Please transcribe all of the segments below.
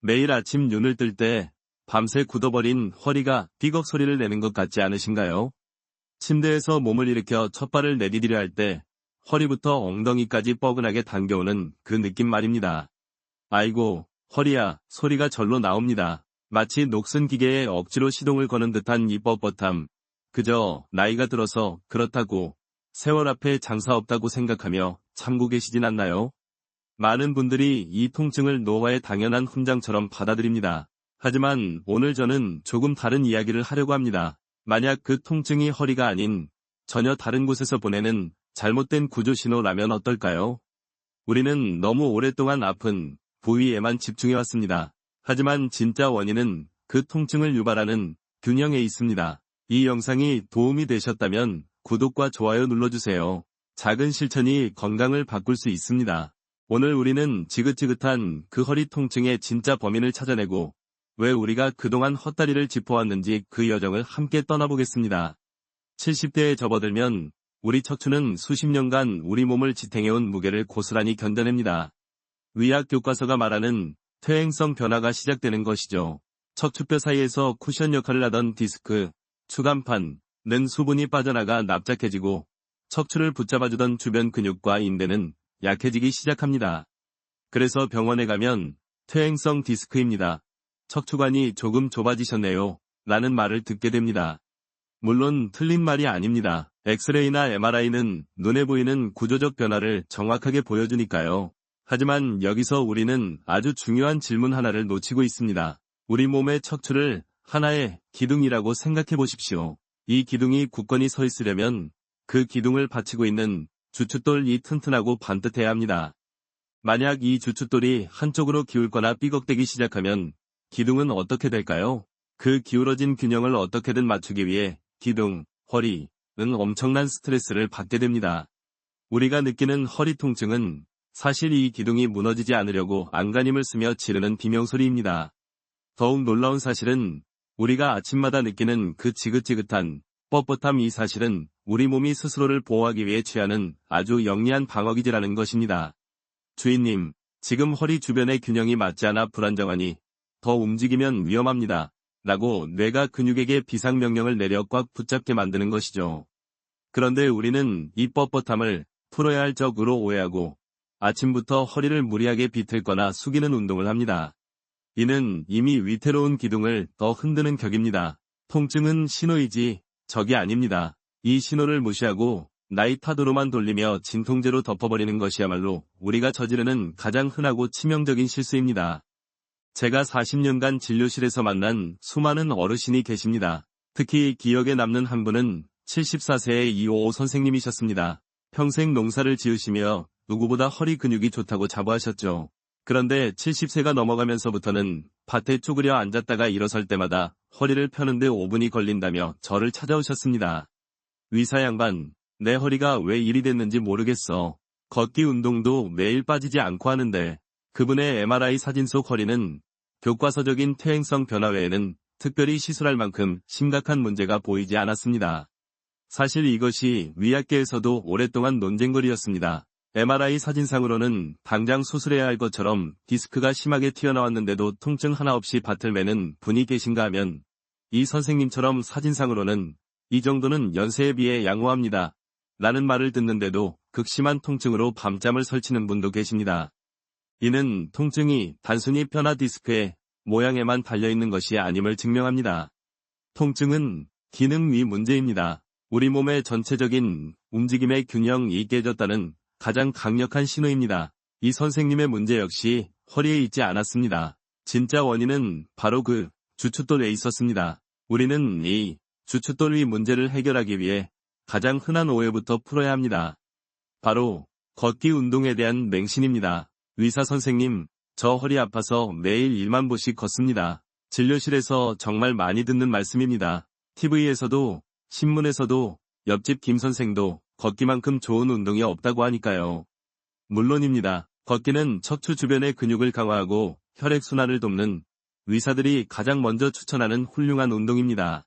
매일 아침 눈을 뜰 때 밤새 굳어버린 허리가 삐걱 소리를 내는 것 같지 않으신가요? 침대에서 몸을 일으켜 첫 발을 내디디려 할 때 허리부터 엉덩이까지 뻐근하게 당겨오는 그 느낌 말입니다. 아이고, 허리야, 소리가 절로 나옵니다. 마치 녹슨 기계에 억지로 시동을 거는 듯한 이 뻣뻣함. 그저 나이가 들어서 그렇다고 세월 앞에 장사 없다고 생각하며 참고 계시진 않나요? 많은 분들이 이 통증을 노화의 당연한 훈장처럼 받아들입니다. 하지만 오늘 저는 조금 다른 이야기를 하려고 합니다. 만약 그 통증이 허리가 아닌 전혀 다른 곳에서 보내는 잘못된 구조 신호라면 어떨까요? 우리는 너무 오랫동안 아픈 부위에만 집중해왔습니다. 하지만 진짜 원인은 그 통증을 유발하는 균형에 있습니다. 이 영상이 도움이 되셨다면 구독과 좋아요 눌러주세요. 작은 실천이 건강을 바꿀 수 있습니다. 오늘 우리는 지긋지긋한 그 허리 통증의 진짜 범인을 찾아내고 왜 우리가 그동안 헛다리를 짚어왔는지 그 여정을 함께 떠나보겠습니다. 70대에 접어들면 우리 척추는 수십 년간 우리 몸을 지탱해온 무게를 고스란히 견뎌냅니다. 의학 교과서가 말하는 퇴행성 변화가 시작되는 것이죠. 척추뼈 사이에서 쿠션 역할을 하던 디스크, 추간판은 수분이 빠져나가 납작해지고 척추를 붙잡아주던 주변 근육과 인대는 약해지기 시작합니다. 그래서 병원에 가면 퇴행성 디스크입니다. 척추관이 조금 좁아지셨네요. 라는 말을 듣게 됩니다. 물론 틀린 말이 아닙니다. 엑스레이나 MRI는 눈에 보이는 구조적 변화를 정확하게 보여주니까요. 하지만 여기서 우리는 아주 중요한 질문 하나를 놓치고 있습니다. 우리 몸의 척추를 하나의 기둥이라고 생각해 보십시오. 이 기둥이 굳건히 서 있으려면 그 기둥을 받치고 있는 주춧돌이 튼튼하고 반듯해야 합니다. 만약 이 주춧돌이 한쪽으로 기울거나 삐걱대기 시작하면 기둥은 어떻게 될까요? 그 기울어진 균형을 어떻게든 맞추기 위해 기둥, 허리는 엄청난 스트레스를 받게 됩니다. 우리가 느끼는 허리 통증은 사실 이 기둥이 무너지지 않으려고 안간힘을 쓰며 지르는 비명소리입니다. 더욱 놀라운 사실은 우리가 아침마다 느끼는 그 지긋지긋한 뻣뻣함, 이 사실은 우리 몸이 스스로를 보호하기 위해 취하는 아주 영리한 방어기제라는 것입니다. 주인님, 지금 허리 주변의 균형이 맞지 않아 불안정하니 더 움직이면 위험합니다. 라고 뇌가 근육에게 비상명령을 내려 꽉 붙잡게 만드는 것이죠. 그런데 우리는 이 뻣뻣함을 풀어야 할 적으로 오해하고 아침부터 허리를 무리하게 비틀거나 숙이는 운동을 합니다. 이는 이미 위태로운 기둥을 더 흔드는 격입니다. 통증은 신호이지 적이 아닙니다. 이 신호를 무시하고 나이 탓으로만 돌리며 진통제로 덮어버리는 것이야말로 우리가 저지르는 가장 흔하고 치명적인 실수입니다. 제가 40년간 진료실에서 만난 수많은 어르신이 계십니다. 특히 기억에 남는 한 분은 74세의 이호호 선생님이셨습니다. 평생 농사를 지으시며 누구보다 허리 근육이 좋다고 자부하셨죠. 그런데 70세가 넘어가면서부터는 밭에 쪼그려 앉았다가 일어설 때마다 허리를 펴는데 5분이 걸린다며 저를 찾아오셨습니다. 의사 양반, 내 허리가 왜 이리 됐는지 모르겠어. 걷기 운동도 매일 빠지지 않고 하는데. 그분의 MRI 사진 속 허리는 교과서적인 퇴행성 변화 외에는 특별히 시술할 만큼 심각한 문제가 보이지 않았습니다. 사실 이것이 의학계에서도 오랫동안 논쟁거리였습니다. MRI 사진상으로는 당장 수술해야 할 것처럼 디스크가 심하게 튀어나왔는데도 통증 하나 없이 밭을 매는 분이 계신가 하면 이 선생님처럼 사진상으로는 이 정도는 연세에 비해 양호합니다. 라는 말을 듣는데도 극심한 통증으로 밤잠을 설치는 분도 계십니다. 이는 통증이 단순히 뼈나 디스크의 모양에만 달려있는 것이 아님을 증명합니다. 통증은 기능 위 문제입니다. 우리 몸의 전체적인 움직임의 균형이 깨졌다는 가장 강력한 신호입니다. 이 선생님의 문제 역시 허리에 있지 않았습니다. 진짜 원인은 바로 그 주춧돌에 있었습니다. 우리는 이 주춧돌 위 문제를 해결하기 위해 가장 흔한 오해부터 풀어야 합니다. 바로 걷기 운동에 대한 맹신입니다. 의사 선생님, 저 허리 아파서 매일 1만 보씩 걷습니다. 진료실에서 정말 많이 듣는 말씀입니다. TV에서도 신문에서도 옆집 김 선생도 걷기만큼 좋은 운동이 없다고 하니까요. 물론입니다. 걷기는 척추 주변의 근육을 강화하고 혈액순환을 돕는 의사들이 가장 먼저 추천하는 훌륭한 운동입니다.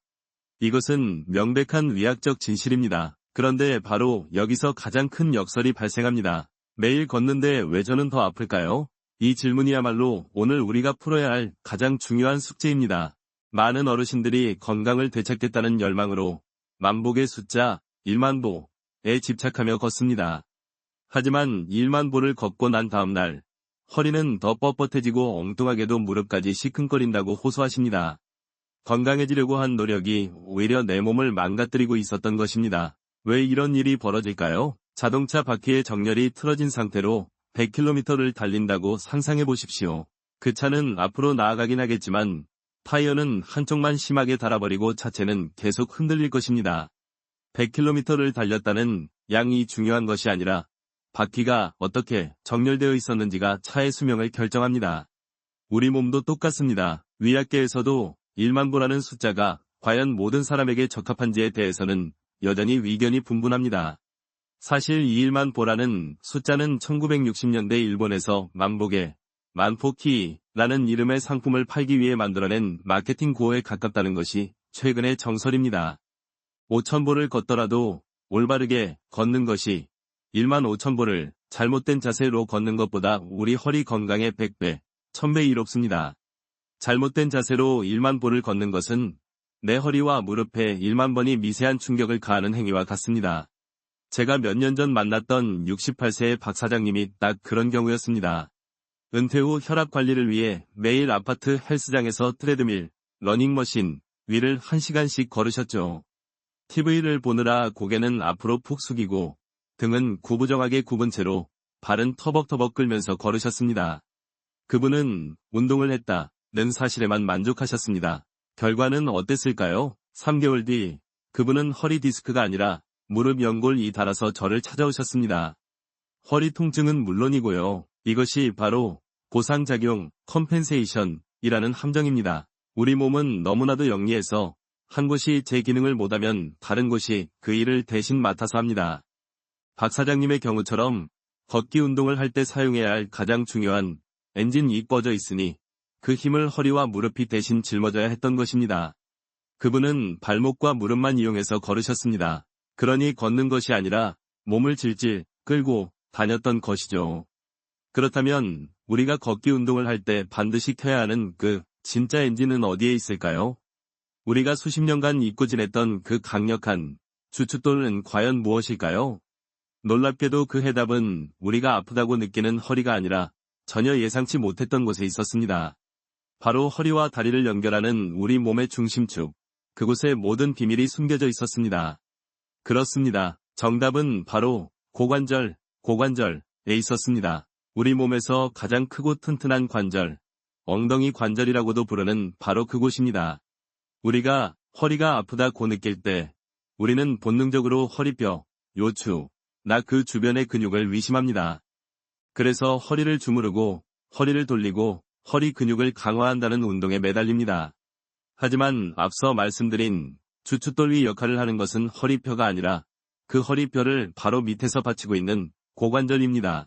이것은 명백한 의학적 진실입니다. 그런데 바로 여기서 가장 큰 역설이 발생합니다. 매일 걷는데 왜 저는 더 아플까요? 이 질문이야말로 오늘 우리가 풀어야 할 가장 중요한 숙제입니다. 많은 어르신들이 건강을 되찾겠다는 열망으로 만복의 숫자 1만보에 집착하며 걷습니다. 하지만 1만보를 걷고 난 다음날 허리는 더 뻣뻣해지고 엉뚱하게도 무릎까지 시큰거린다고 호소하십니다. 건강해지려고 한 노력이 오히려 내 몸을 망가뜨리고 있었던 것입니다. 왜 이런 일이 벌어질까요? 자동차 바퀴의 정렬이 틀어진 상태로 100km를 달린다고 상상해 보십시오. 그 차는 앞으로 나아가긴 하겠지만 타이어는 한쪽만 심하게 닳아버리고 차체는 계속 흔들릴 것입니다. 100km를 달렸다는 양이 중요한 것이 아니라 바퀴가 어떻게 정렬되어 있었는지가 차의 수명을 결정합니다. 우리 몸도 똑같습니다. 의학계에서도 1만보라는 숫자가 과연 모든 사람에게 적합한지에 대해서는 여전히 의견이 분분합니다. 사실 이 1만보라는 숫자는 1960년대 일본에서 만보계, 만포키라는 이름의 상품을 팔기 위해 만들어낸 마케팅 구호에 가깝다는 것이 최근의 정설입니다. 5,000보를 걷더라도 올바르게 걷는 것이 1만 5,000보를 잘못된 자세로 걷는 것보다 우리 허리 건강에 100배, 1000배 이롭습니다. 잘못된 자세로 1만 보를 걷는 것은 내 허리와 무릎에 1만 번이 미세한 충격을 가하는 행위와 같습니다. 제가 몇 년 전 만났던 68세의 박 사장님이 딱 그런 경우였습니다. 은퇴 후 혈압 관리를 위해 매일 아파트 헬스장에서 트레드밀, 러닝머신 위를 1시간씩 걸으셨죠. TV를 보느라 고개는 앞으로 푹 숙이고 등은 구부정하게 굽은 채로 발은 터벅터벅 끌면서 걸으셨습니다. 그분은 운동을 했다는 사실에만 만족하셨습니다. 결과는 어땠을까요? 3개월 뒤 그분은 허리 디스크가 아니라 무릎 연골이 닳아서 저를 찾아오셨습니다. 허리 통증은 물론이고요. 이것이 바로 보상작용, 컴펜세이션이라는 함정입니다. 우리 몸은 너무나도 영리해서 한 곳이 제 기능을 못하면 다른 곳이 그 일을 대신 맡아서 합니다. 박 사장님의 경우처럼 걷기 운동을 할 때 사용해야 할 가장 중요한 엔진이 꺼져 있으니 그 힘을 허리와 무릎이 대신 짊어져야 했던 것입니다. 그분은 발목과 무릎만 이용해서 걸으셨습니다. 그러니 걷는 것이 아니라 몸을 질질 끌고 다녔던 것이죠. 그렇다면 우리가 걷기 운동을 할 때 반드시 켜야 하는 그 진짜 엔진은 어디에 있을까요? 우리가 수십 년간 잊고 지냈던 그 강력한 주춧돌은 과연 무엇일까요? 놀랍게도 그 해답은 우리가 아프다고 느끼는 허리가 아니라 전혀 예상치 못했던 곳에 있었습니다. 바로 허리와 다리를 연결하는 우리 몸의 중심축, 그곳에 모든 비밀이 숨겨져 있었습니다. 그렇습니다. 정답은 바로 고관절에 있었습니다. 우리 몸에서 가장 크고 튼튼한 관절, 엉덩이 관절이라고도 부르는 바로 그곳입니다. 우리가 허리가 아프다고 느낄 때 우리는 본능적으로 허리뼈, 요추, 그 주변의 근육을 의심합니다. 그래서 허리를 주무르고 허리를 돌리고 허리 근육을 강화한다는 운동에 매달립니다. 하지만 앞서 말씀드린 주춧돌 위 역할을 하는 것은 허리뼈가 아니라 그 허리뼈를 바로 밑에서 받치고 있는 고관절입니다.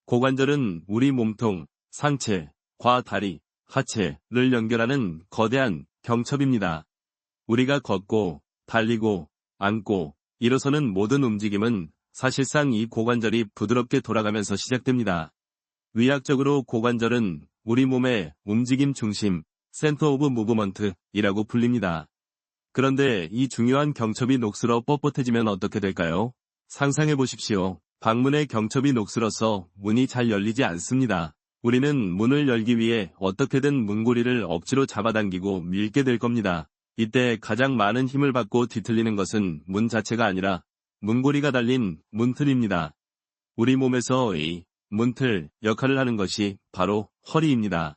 고관절은 우리 몸통, 상체과 다리, 하체를 연결하는 거대한 경첩입니다. 우리가 걷고, 달리고, 앉고, 일어서는 모든 움직임은 사실상 이 고관절이 부드럽게 돌아가면서 시작됩니다. 의학적으로 고관절은 우리 몸의 움직임 중심, 센터 오브 무브먼트이라고 불립니다. 그런데 이 중요한 경첩이 녹슬어 뻣뻣해지면 어떻게 될까요? 상상해 보십시오. 방문의 경첩이 녹슬어서 문이 잘 열리지 않습니다. 우리는 문을 열기 위해 어떻게든 문고리를 억지로 잡아당기고 밀게 될 겁니다. 이때 가장 많은 힘을 받고 뒤틀리는 것은 문 자체가 아니라 문고리가 달린 문틀입니다. 우리 몸에서 이 문틀 역할을 하는 것이 바로 허리입니다.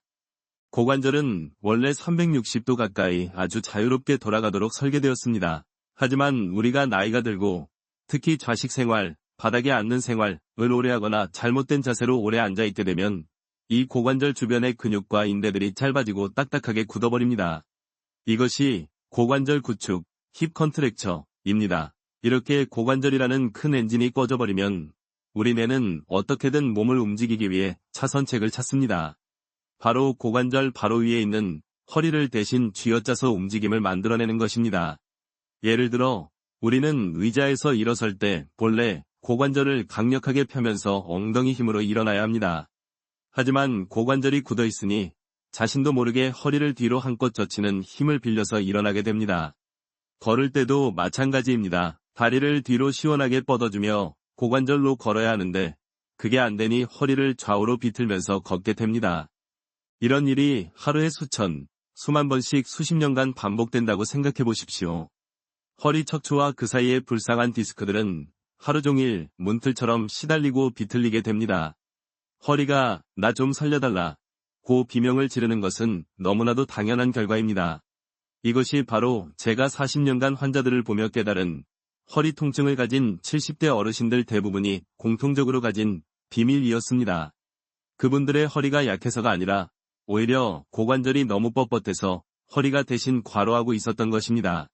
고관절은 원래 360도 가까이 아주 자유롭게 돌아가도록 설계되었습니다. 하지만 우리가 나이가 들고 특히 좌식 생활, 바닥에 앉는 생활을 오래 하거나 잘못된 자세로 오래 앉아있게 되면 이 고관절 주변의 근육과 인대들이 짧아지고 딱딱하게 굳어버립니다. 이것이 고관절 구축, 힙 컨트랙처입니다. 이렇게 고관절이라는 큰 엔진이 꺼져버리면 우리 뇌는 어떻게든 몸을 움직이기 위해 차선책을 찾습니다. 바로 고관절 바로 위에 있는 허리를 대신 쥐어짜서 움직임을 만들어내는 것입니다. 예를 들어 우리는 의자에서 일어설 때 본래 고관절을 강력하게 펴면서 엉덩이 힘으로 일어나야 합니다. 하지만 고관절이 굳어 있으니 자신도 모르게 허리를 뒤로 한껏 젖히는 힘을 빌려서 일어나게 됩니다. 걸을 때도 마찬가지입니다. 다리를 뒤로 시원하게 뻗어주며 고관절로 걸어야 하는데 그게 안 되니 허리를 좌우로 비틀면서 걷게 됩니다. 이런 일이 하루에 수천, 수만 번씩 수십 년간 반복된다고 생각해 보십시오. 허리 척추와 그 사이의 불쌍한 디스크들은 하루 종일 문틀처럼 시달리고 비틀리게 됩니다. 허리가 나 좀 살려달라 고 비명을 지르는 것은 너무나도 당연한 결과입니다. 이것이 바로 제가 40년간 환자들을 보며 깨달은 허리 통증을 가진 70대 어르신들 대부분이 공통적으로 가진 비밀이었습니다. 그분들의 허리가 약해서가 아니라 오히려 고관절이 너무 뻣뻣해서 허리가 대신 과로하고 있었던 것입니다.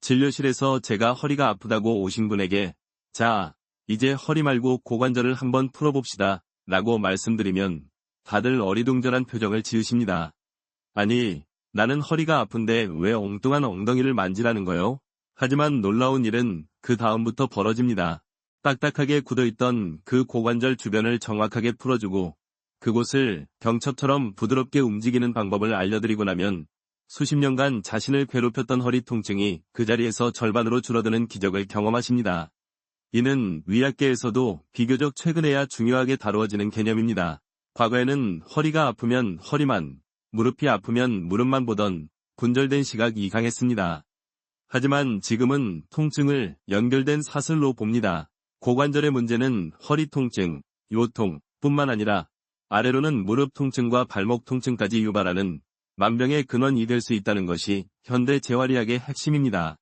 진료실에서 제가 허리가 아프다고 오신 분에게 자, 이제 허리 말고 고관절을 한번 풀어봅시다 라고 말씀드리면 다들 어리둥절한 표정을 지으십니다. 아니, 나는 허리가 아픈데 왜 엉뚱한 엉덩이를 만지라는 거요? 하지만 놀라운 일은 그 다음부터 벌어집니다. 딱딱하게 굳어있던 그 고관절 주변을 정확하게 풀어주고 그곳을 경첩처럼 부드럽게 움직이는 방법을 알려드리고 나면 수십 년간 자신을 괴롭혔던 허리 통증이 그 자리에서 절반으로 줄어드는 기적을 경험하십니다. 이는 의학계에서도 비교적 최근에야 중요하게 다루어지는 개념입니다. 과거에는 허리가 아프면 허리만, 무릎이 아프면 무릎만 보던 분절된 시각이 강했습니다. 하지만 지금은 통증을 연결된 사슬로 봅니다. 고관절의 문제는 허리 통증, 요통 뿐만 아니라 아래로는 무릎 통증과 발목 통증까지 유발하는 만병의 근원이 될 수 있다는 것이 현대 재활의학의 핵심입니다.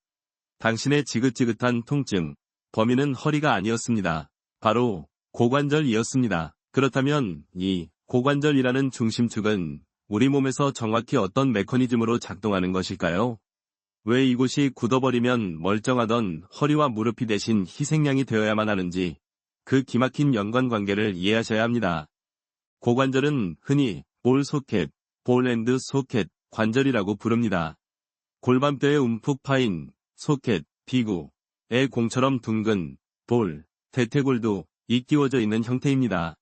당신의 지긋지긋한 통증, 범인은 허리가 아니었습니다. 바로 고관절이었습니다. 그렇다면 이 고관절이라는 중심축은 우리 몸에서 정확히 어떤 메커니즘으로 작동하는 것일까요? 왜 이곳이 굳어버리면 멀쩡하던 허리와 무릎이 대신 희생양이 되어야만 하는지 그 기막힌 연관관계를 이해하셔야 합니다. 고관절은 흔히 볼 소켓, 볼 앤드 소켓 관절이라고 부릅니다. 골반뼈에 움푹 파인 소켓, 비구의 공처럼 둥근 볼, 대퇴골도 끼워져 있는 형태입니다.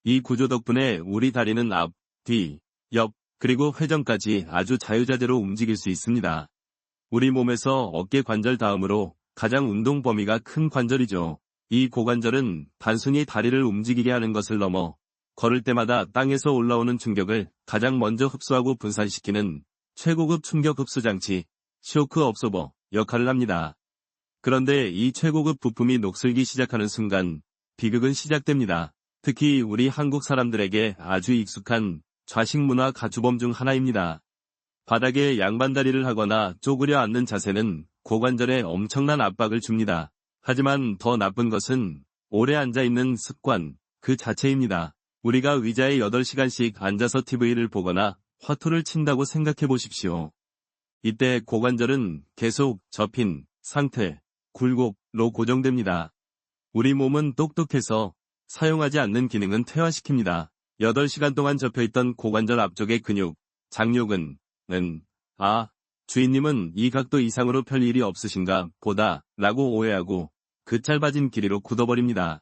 이 구조 덕분에 우리 다리는 앞, 뒤, 옆, 그리고 회전까지 아주 자유자재로 움직일 수 있습니다. 우리 몸에서 어깨 관절 다음으로 가장 운동 범위가 큰 관절이죠. 이 고관절은 단순히 다리를 움직이게 하는 것을 넘어 걸을 때마다 땅에서 올라오는 충격을 가장 먼저 흡수하고 분산시키는 최고급 충격 흡수 장치, 쇼크 업소버 역할을 합니다. 그런데 이 최고급 부품이 녹슬기 시작하는 순간 비극은 시작됩니다. 특히 우리 한국 사람들에게 아주 익숙한 좌식 문화 가주범 중 하나입니다. 바닥에 양반다리를 하거나 쪼그려 앉는 자세는 고관절에 엄청난 압박을 줍니다. 하지만 더 나쁜 것은 오래 앉아있는 습관 그 자체입니다. 우리가 의자에 8시간씩 앉아서 TV를 보거나 화투를 친다고 생각해 보십시오. 이때 고관절은 계속 접힌 상태, 굴곡로 고정됩니다. 우리 몸은 똑똑해서 사용하지 않는 기능은 퇴화시킵니다. 8시간 동안 접혀있던 고관절 앞쪽의 근육, 장요근, 주인님은 이 각도 이상으로 펼 일이 없으신가 보다 라고 오해하고 그 짧아진 길이로 굳어버립니다.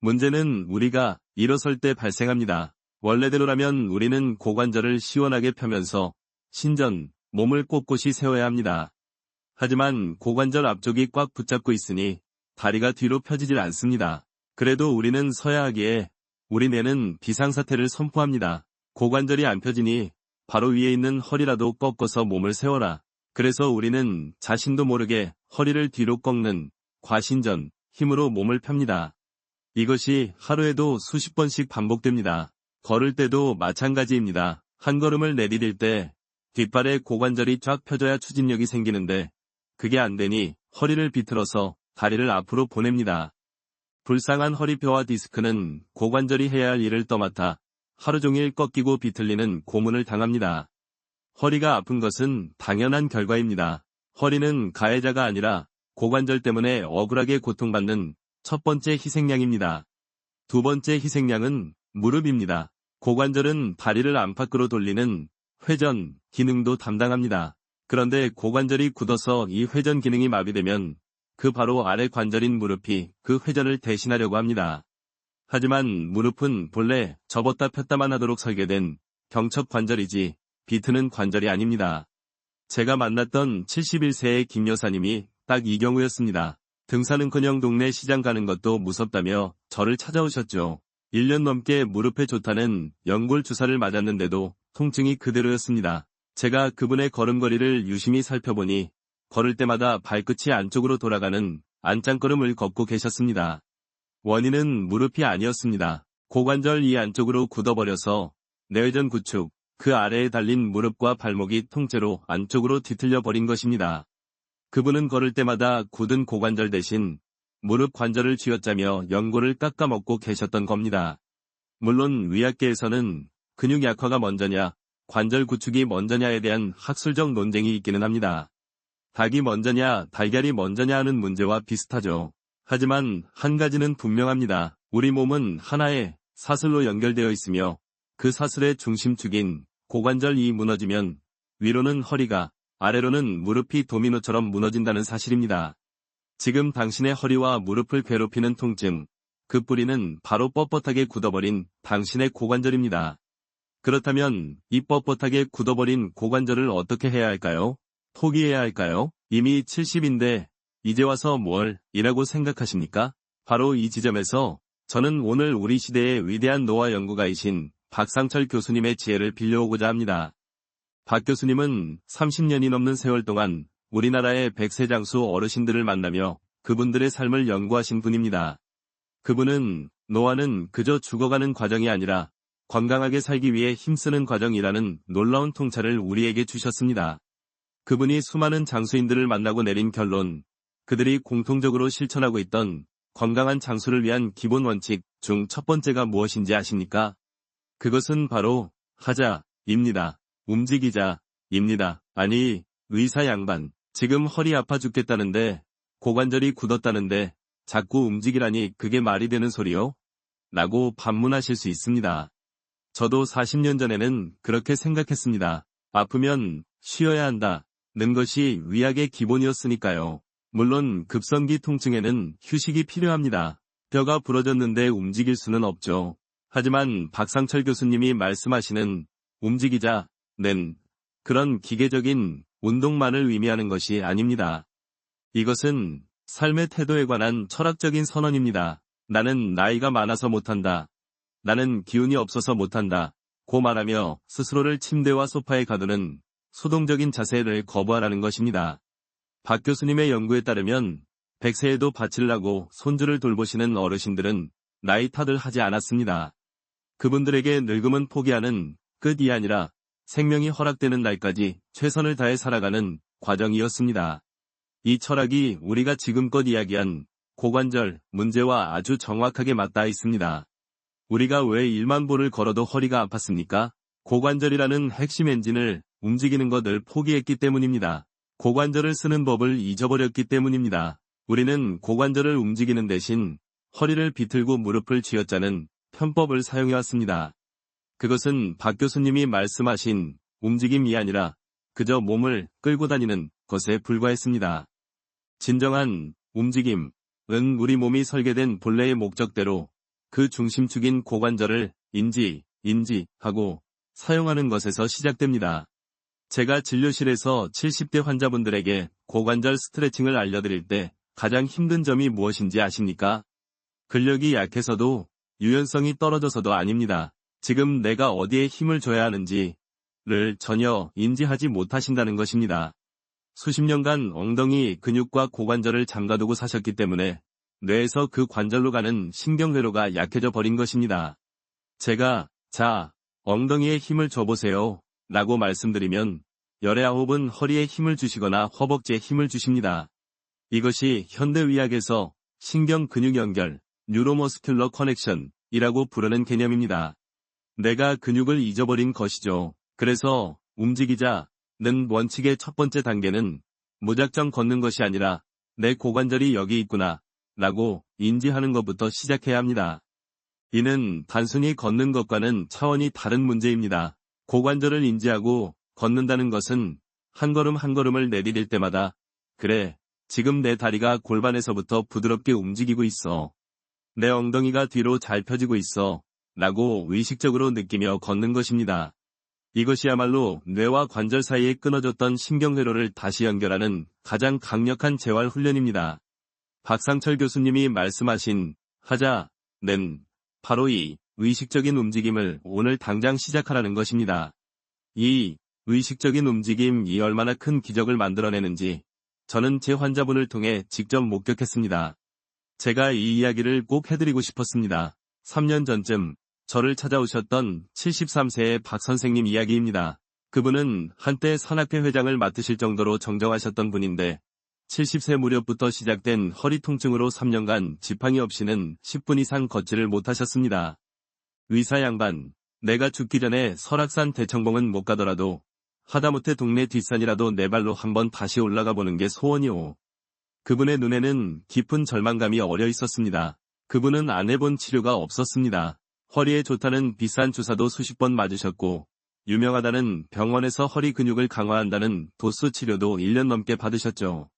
문제는 우리가 일어설 때 발생합니다. 원래대로라면 우리는 고관절을 시원하게 펴면서 신전, 몸을 꼿꼿이 세워야 합니다. 하지만 고관절 앞쪽이 꽉 붙잡고 있으니 다리가 뒤로 펴지질 않습니다. 그래도 우리는 서야 하기에 우리 뇌는 비상사태를 선포합니다. 고관절이 안 펴지니 바로 위에 있는 허리라도 꺾어서 몸을 세워라. 그래서 우리는 자신도 모르게 허리를 뒤로 꺾는 과신전, 힘으로 몸을 펴니다. 이것이 하루에도 수십 번씩 반복됩니다. 걸을 때도 마찬가지입니다. 한 걸음을 내디딜 때 뒷발에 고관절이 쫙 펴져야 추진력이 생기는데 그게 안 되니 허리를 비틀어서 다리를 앞으로 보냅니다. 불쌍한 허리뼈와 디스크는 고관절이 해야 할 일을 떠맡아 하루 종일 꺾이고 비틀리는 고문을 당합니다. 허리가 아픈 것은 당연한 결과입니다. 허리는 가해자가 아니라 고관절 때문에 억울하게 고통받는 첫 번째 희생양입니다. 두 번째 희생양은 무릎입니다. 고관절은 다리를 안팎으로 돌리는 회전 기능도 담당합니다. 그런데 고관절이 굳어서 이 회전 기능이 마비되면 그 바로 아래 관절인 무릎이 그 회전을 대신하려고 합니다. 하지만 무릎은 본래 접었다 폈다만 하도록 설계된 경첩 관절이지 비트는 관절이 아닙니다. 제가 만났던 71세의 김 여사님이 딱 이 경우였습니다. 등산은커녕 동네 시장 가는 것도 무섭다며 저를 찾아오셨죠. 1년 넘게 무릎에 좋다는 연골 주사를 맞았는데도 통증이 그대로였습니다. 제가 그분의 걸음걸이를 유심히 살펴보니 걸을 때마다 발끝이 안쪽으로 돌아가는 안짱걸음을 걷고 계셨습니다. 원인은 무릎이 아니었습니다. 고관절 이 안쪽으로 굳어버려서 뇌회전 구축, 그 아래에 달린 무릎과 발목이 통째로 안쪽으로 뒤틀려 버린 것입니다. 그분은 걸을 때마다 굳은 고관절 대신 무릎 관절을 쥐어짜며 연골을 깎아먹고 계셨던 겁니다. 물론 의학계에서는 근육 약화가 먼저냐, 관절 구축이 먼저냐에 대한 학술적 논쟁이 있기는 합니다. 닭이 먼저냐, 달걀이 먼저냐 하는 문제와 비슷하죠. 하지만 한 가지는 분명합니다. 우리 몸은 하나의 사슬로 연결되어 있으며 그 사슬의 중심축인 고관절이 무너지면 위로는 허리가, 아래로는 무릎이 도미노처럼 무너진다는 사실입니다. 지금 당신의 허리와 무릎을 괴롭히는 통증, 그 뿌리는 바로 뻣뻣하게 굳어버린 당신의 고관절입니다. 그렇다면 이 뻣뻣하게 굳어버린 고관절을 어떻게 해야 할까요? 포기해야 할까요? 이미 70인데 이제 와서 뭘 이라고 생각하십니까? 바로 이 지점에서 저는 오늘 우리 시대의 위대한 노화 연구가이신 박상철 교수님의 지혜를 빌려오고자 합니다. 박 교수님은 30년이 넘는 세월 동안 우리나라의 100세 장수 어르신들을 만나며 그분들의 삶을 연구하신 분입니다. 그분은 노화는 그저 죽어가는 과정이 아니라 건강하게 살기 위해 힘쓰는 과정이라는 놀라운 통찰을 우리에게 주셨습니다. 그분이 수많은 장수인들을 만나고 내린 결론, 그들이 공통적으로 실천하고 있던 건강한 장수를 위한 기본 원칙 중 첫 번째가 무엇인지 아십니까? 그것은 바로 하자입니다. 움직이자입니다. 아니, 의사 양반, 지금 허리 아파 죽겠다는데, 고관절이 굳었다는데 자꾸 움직이라니 그게 말이 되는 소리요? 라고 반문하실 수 있습니다. 저도 40년 전에는 그렇게 생각했습니다. 아프면 쉬어야 한다는 것이 의학의 기본이었으니까요. 물론 급성기 통증에는 휴식이 필요합니다. 뼈가 부러졌는데 움직일 수는 없죠. 하지만 박상철 교수님이 말씀하시는 움직이자는 그런 기계적인 운동만을 의미하는 것이 아닙니다. 이것은 삶의 태도에 관한 철학적인 선언입니다. 나는 나이가 많아서 못한다. 나는 기운이 없어서 못한다. 고 말하며 스스로를 침대와 소파에 가두는 수동적인 자세를 거부하라는 것입니다. 박 교수님의 연구에 따르면 100세에도 밭을 나고 손주를 돌보시는 어르신들은 나이 탓을 하지 않았습니다. 그분들에게 늙음은 포기하는 끝이 아니라 생명이 허락되는 날까지 최선을 다해 살아가는 과정이었습니다. 이 철학이 우리가 지금껏 이야기한 고관절 문제와 아주 정확하게 맞닿아 있습니다. 우리가 왜 1만 보를 걸어도 허리가 아팠습니까? 고관절이라는 핵심 엔진을 움직이는 것을 포기했기 때문입니다. 고관절을 쓰는 법을 잊어버렸기 때문입니다. 우리는 고관절을 움직이는 대신 허리를 비틀고 무릎을 쥐어짜는 편법을 사용해왔습니다. 그것은 박 교수님이 말씀하신 움직임이 아니라 그저 몸을 끌고 다니는 것에 불과했습니다. 진정한 움직임은 우리 몸이 설계된 본래의 목적대로 그 중심축인 고관절을 인지하고 사용하는 것에서 시작됩니다. 제가 진료실에서 70대 환자분들에게 고관절 스트레칭을 알려드릴 때 가장 힘든 점이 무엇인지 아십니까? 근력이 약해서도 유연성이 떨어져서도 아닙니다. 지금 내가 어디에 힘을 줘야 하는지를 전혀 인지하지 못하신다는 것입니다. 수십 년간 엉덩이 근육과 고관절을 잠가두고 사셨기 때문에 뇌에서 그 관절로 가는 신경회로가 약해져 버린 것입니다. 제가 엉덩이에 힘을 줘보세요 라고 말씀드리면 열의9은 허리에 힘을 주시거나 허벅지에 힘을 주십니다. 이것이 현대의학에서 신경-근육 연결, 뉴로머스큘러 커넥션이라고 부르는 개념입니다. 내가 근육을 잊어버린 것이죠. 그래서 움직이자는 원칙의 첫 번째 단계는 무작정 걷는 것이 아니라 내 고관절이 여기 있구나 라고 인지하는 것부터 시작해야 합니다. 이는 단순히 걷는 것과는 차원이 다른 문제입니다. 고관절을 인지하고 걷는다는 것은 한 걸음 한 걸음을 내디딜 때마다 그래, 지금 내 다리가 골반에서부터 부드럽게 움직이고 있어. 내 엉덩이가 뒤로 잘 펴지고 있어 라고 의식적으로 느끼며 걷는 것입니다. 이것이야말로 뇌와 관절 사이에 끊어졌던 신경회로를 다시 연결하는 가장 강력한 재활 훈련입니다. 박상철 교수님이 말씀하신 하자는 바로 이 의식적인 움직임을 오늘 당장 시작하라는 것입니다. 이 의식적인 움직임이 얼마나 큰 기적을 만들어내는지 저는 제 환자분을 통해 직접 목격했습니다. 제가 이 이야기를 꼭 해드리고 싶었습니다. 3년 전쯤 저를 찾아오셨던 73세의 박 선생님 이야기입니다. 그분은 한때 산악회 회장을 맡으실 정도로 정정하셨던 분인데 70세 무렵부터 시작된 허리 통증으로 3년간 지팡이 없이는 10분 이상 걷지를 못하셨습니다. 의사 양반, 내가 죽기 전에 설악산 대청봉은 못 가더라도 하다못해 동네 뒷산이라도 내 발로 한번 다시 올라가 보는 게 소원이오. 그분의 눈에는 깊은 절망감이 어려 있었습니다. 그분은 안 해본 치료가 없었습니다. 허리에 좋다는 비싼 주사도 수십 번 맞으셨고 유명하다는 병원에서 허리 근육을 강화한다는 도수 치료도 1년 넘게 받으셨죠.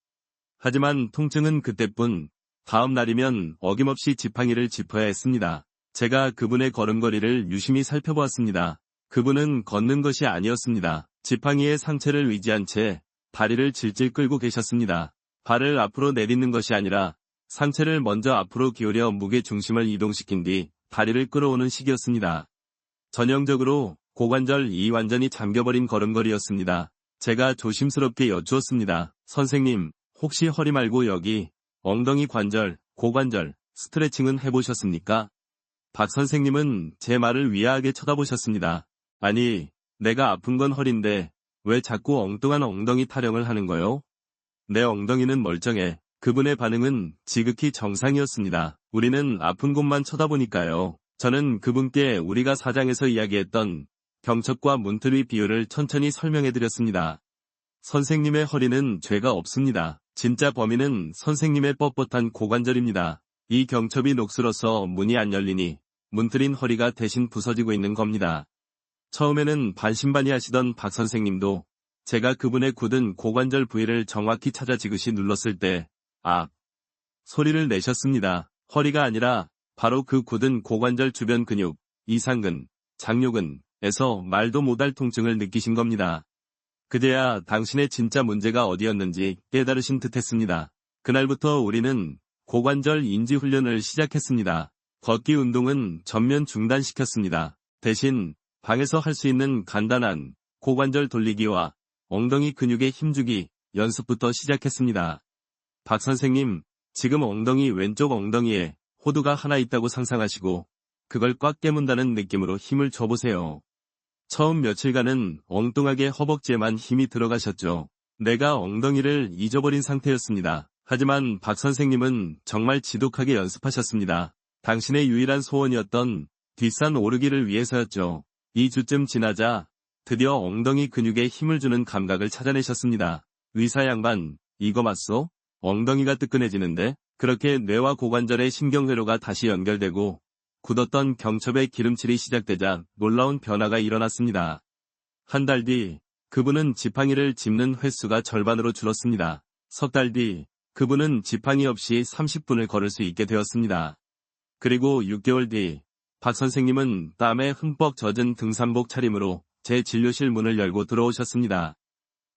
하지만 통증은 그때뿐, 다음 날이면 어김없이 지팡이를 짚어야 했습니다. 제가 그분의 걸음걸이를 유심히 살펴보았습니다. 그분은 걷는 것이 아니었습니다. 지팡이의 상체를 의지한 채 다리를 질질 끌고 계셨습니다. 발을 앞으로 내딛는 것이 아니라 상체를 먼저 앞으로 기울여 무게 중심을 이동시킨 뒤 다리를 끌어오는 식이었습니다. 전형적으로 고관절이 완전히 잠겨버린 걸음걸이였습니다. 제가 조심스럽게 여쭈었습니다. 선생님, 혹시 허리 말고 여기 엉덩이 관절, 고관절 스트레칭은 해보셨습니까? 박 선생님은 제 말을 위아하게 쳐다보셨습니다. 아니, 내가 아픈 건 허리인데 왜 자꾸 엉뚱한 엉덩이 타령을 하는 거요? 내 엉덩이는 멀쩡해. 그분의 반응은 지극히 정상이었습니다. 우리는 아픈 곳만 쳐다보니까요. 저는 그분께 우리가 사장에서 이야기했던 경첩과 문틀위 비율을 천천히 설명해드렸습니다. 선생님의 허리는 죄가 없습니다. 진짜 범인은 선생님의 뻣뻣한 고관절입니다. 이 경첩이 녹슬어서 문이 안 열리니 문틀인 허리가 대신 부서지고 있는 겁니다. 처음에는 반신반의하시던 박 선생님도 제가 그분의 굳은 고관절 부위를 정확히 찾아 지그시 눌렀을 때 아! 소리를 내셨습니다. 허리가 아니라 바로 그 굳은 고관절 주변 근육, 이상근, 장요근에서 말도 못할 통증을 느끼신 겁니다. 그제야 당신의 진짜 문제가 어디였는지 깨달으신 듯했습니다. 그날부터 우리는 고관절 인지 훈련을 시작했습니다. 걷기 운동은 전면 중단시켰습니다. 대신 방에서 할 수 있는 간단한 고관절 돌리기와 엉덩이 근육에 힘주기 연습부터 시작했습니다. 박 선생님, 지금 엉덩이 왼쪽 엉덩이에 호두가 하나 있다고 상상하시고 그걸 꽉 깨문다는 느낌으로 힘을 줘보세요. 처음 며칠간은 엉뚱하게 허벅지에만 힘이 들어가셨죠. 내가 엉덩이를 잊어버린 상태였습니다. 하지만 박 선생님은 정말 지독하게 연습하셨습니다. 당신의 유일한 소원이었던 뒷산 오르기를 위해서였죠. 2주쯤 지나자 드디어 엉덩이 근육에 힘을 주는 감각을 찾아내셨습니다. 의사 양반, 이거 맞소? 엉덩이가 뜨끈해지는데? 그렇게 뇌와 고관절의 신경회로가 다시 연결되고 굳었던 경첩의 기름칠이 시작되자 놀라운 변화가 일어났습니다. 한 달 뒤 그분은 지팡이를 짚는 횟수가 절반으로 줄었습니다. 석 달 뒤 그분은 지팡이 없이 30분을 걸을 수 있게 되었습니다. 그리고 6개월 뒤 박 선생님은 땀에 흠뻑 젖은 등산복 차림으로 제 진료실 문을 열고 들어오셨습니다.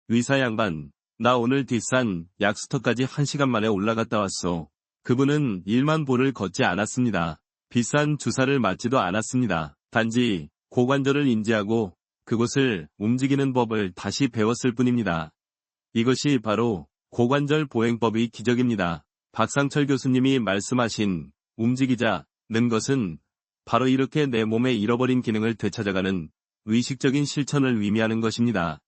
의사 양반, 나 오늘 뒷산 약수터까지 1시간 만에 올라갔다 왔소. 그분은 1만 보를 걷지 않았습니다. 비싼 주사를 맞지도 않았습니다. 단지 고관절을 인지하고 그곳을 움직이는 법을 다시 배웠을 뿐입니다. 이것이 바로 고관절 보행법의 기적입니다. 박상철 교수님이 말씀하신 움직이자는 것은 바로 이렇게 내 몸의 잃어버린 기능을 되찾아가는 의식적인 실천을 의미하는 것입니다.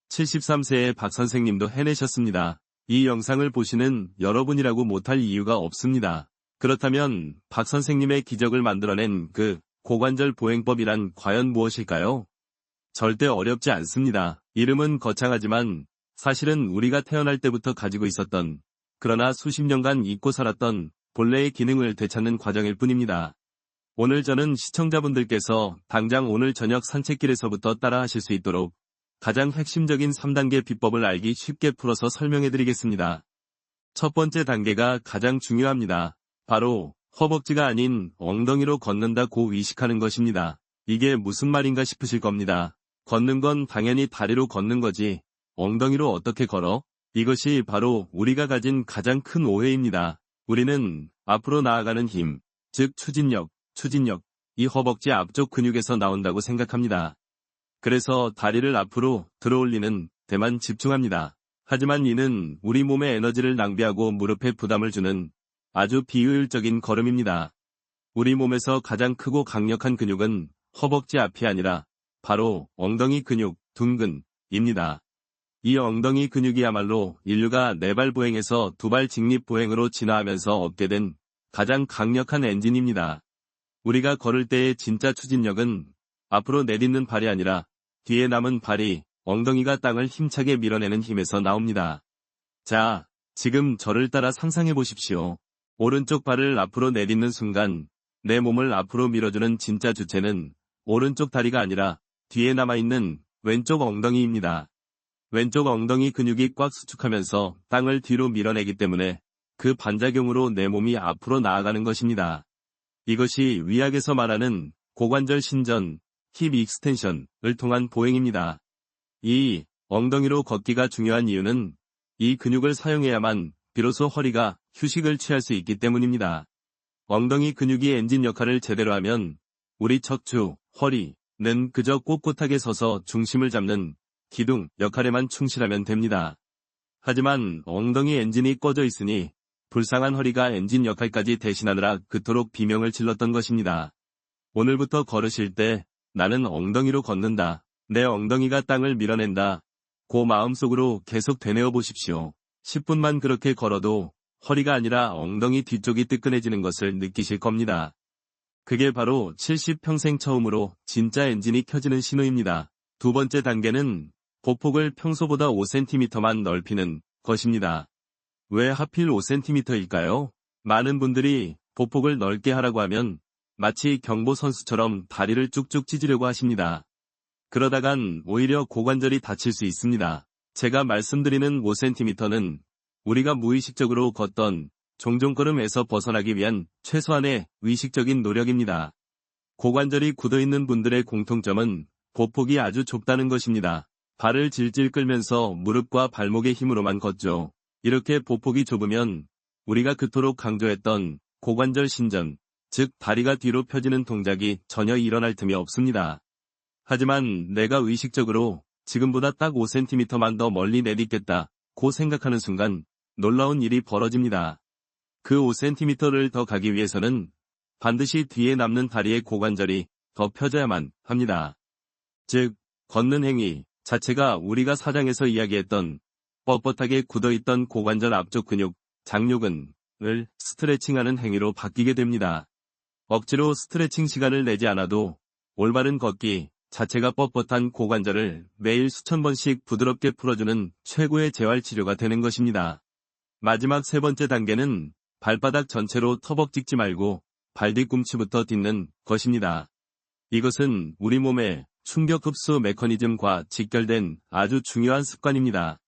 73세의 박 선생님도 해내셨습니다. 이 영상을 보시는 여러분이라고 못할 이유가 없습니다. 그렇다면 박 선생님의 기적을 만들어낸 그 고관절 보행법이란 과연 무엇일까요? 절대 어렵지 않습니다. 이름은 거창하지만 사실은 우리가 태어날 때부터 가지고 있었던, 그러나 수십 년간 잊고 살았던 본래의 기능을 되찾는 과정일 뿐입니다. 오늘 저는 시청자분들께서 당장 오늘 저녁 산책길에서부터 따라 하실 수 있도록 가장 핵심적인 3단계 비법을 알기 쉽게 풀어서 설명해 드리겠습니다. 첫 번째 단계가 가장 중요합니다. 바로 허벅지가 아닌 엉덩이로 걷는다고 의식하는 것입니다. 이게 무슨 말인가 싶으실 겁니다. 걷는 건 당연히 다리로 걷는 거지. 엉덩이로 어떻게 걸어? 이것이 바로 우리가 가진 가장 큰 오해입니다. 우리는 앞으로 나아가는 힘, 즉 추진력, 이 허벅지 앞쪽 근육에서 나온다고 생각합니다. 그래서 다리를 앞으로 들어올리는 데만 집중합니다. 하지만 이는 우리 몸의 에너지를 낭비하고 무릎에 부담을 주는 아주 비효율적인 걸음입니다. 우리 몸에서 가장 크고 강력한 근육은 허벅지 앞이 아니라 바로 엉덩이 근육, 둔근입니다. 이 엉덩이 근육이야말로 인류가 4발 보행에서 2발 직립 보행으로 진화하면서 얻게 된 가장 강력한 엔진입니다. 우리가 걸을 때의 진짜 추진력은 앞으로 내딛는 발이 아니라 뒤에 남은 발이 엉덩이가 땅을 힘차게 밀어내는 힘에서 나옵니다. 자, 지금 저를 따라 상상해 보십시오. 오른쪽 발을 앞으로 내딛는 순간 내 몸을 앞으로 밀어주는 진짜 주체는 오른쪽 다리가 아니라 뒤에 남아있는 왼쪽 엉덩이입니다. 왼쪽 엉덩이 근육이 꽉 수축하면서 땅을 뒤로 밀어내기 때문에 그 반작용으로 내 몸이 앞으로 나아가는 것입니다. 이것이 의학에서 말하는 고관절 신전, 힙 익스텐션을 통한 보행입니다. 이 엉덩이로 걷기가 중요한 이유는 이 근육을 사용해야만 비로소 허리가 휴식을 취할 수 있기 때문입니다. 엉덩이 근육이 엔진 역할을 제대로 하면 우리 척추, 허리는 그저 꼿꼿하게 서서 중심을 잡는 기둥 역할에만 충실하면 됩니다. 하지만 엉덩이 엔진이 꺼져 있으니 불쌍한 허리가 엔진 역할까지 대신하느라 그토록 비명을 질렀던 것입니다. 오늘부터 걸으실 때 나는 엉덩이로 걷는다. 내 엉덩이가 땅을 밀어낸다. 그 마음속으로 계속 되뇌어 보십시오. 10분만 그렇게 걸어도 허리가 아니라 엉덩이 뒤쪽이 뜨끈해지는 것을 느끼실 겁니다. 그게 바로 70평생 처음으로 진짜 엔진이 켜지는 신호입니다. 두 번째 단계는 보폭을 평소보다 5cm만 넓히는 것입니다. 왜 하필 5cm일까요? 많은 분들이 보폭을 넓게 하라고 하면 마치 경보 선수처럼 다리를 쭉쭉 찢으려고 하십니다. 그러다간 오히려 고관절이 다칠 수 있습니다. 제가 말씀드리는 5cm는 우리가 무의식적으로 걷던 종종걸음에서 벗어나기 위한 최소한의 의식적인 노력입니다. 고관절이 굳어있는 분들의 공통점은 보폭이 아주 좁다는 것입니다. 발을 질질 끌면서 무릎과 발목의 힘으로만 걷죠. 이렇게 보폭이 좁으면 우리가 그토록 강조했던 고관절 신전, 즉 다리가 뒤로 펴지는 동작이 전혀 일어날 틈이 없습니다. 하지만 내가 의식적으로 지금보다 딱 5cm만 더 멀리 내딛겠다고 생각하는 순간 놀라운 일이 벌어집니다. 그 5cm를 더 가기 위해서는 반드시 뒤에 남는 다리의 고관절이 더 펴져야만 합니다. 즉, 걷는 행위 자체가 우리가 사장에서 이야기했던 뻣뻣하게 굳어있던 고관절 앞쪽 근육, 장요근을 스트레칭하는 행위로 바뀌게 됩니다. 억지로 스트레칭 시간을 내지 않아도 올바른 걷기 자체가 뻣뻣한 고관절을 매일 수천 번씩 부드럽게 풀어주는 최고의 재활치료가 되는 것입니다. 마지막 세 번째 단계는 발바닥 전체로 터벅 찍지 말고 발 뒤꿈치부터 딛는 것입니다. 이것은 우리 몸의 충격 흡수 메커니즘과 직결된 아주 중요한 습관입니다.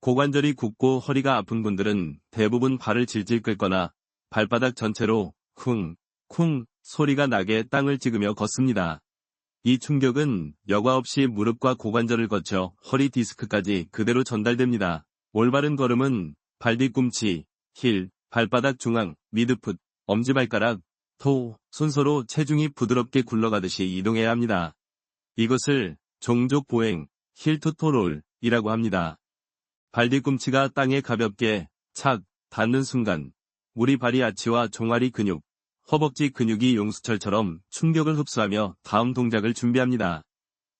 고관절이 굽고 허리가 아픈 분들은 대부분 발을 질질 끌거나 발바닥 전체로 쿵 소리가 나게 땅을 찍으며 걷습니다. 이 충격은 여과 없이 무릎과 고관절을 거쳐 허리 디스크까지 그대로 전달됩니다. 올바른 걸음은 발 뒤꿈치, 힐, 발바닥 중앙, 미드풋, 엄지발가락, 토, 순서로 체중이 부드럽게 굴러가듯이 이동해야 합니다. 이것을 종족 보행, 힐투토롤이라고 합니다. 발 뒤꿈치가 땅에 가볍게 착 닿는 순간 우리 발이 아치와 종아리 근육, 허벅지 근육이 용수철처럼 충격을 흡수하며 다음 동작을 준비합니다.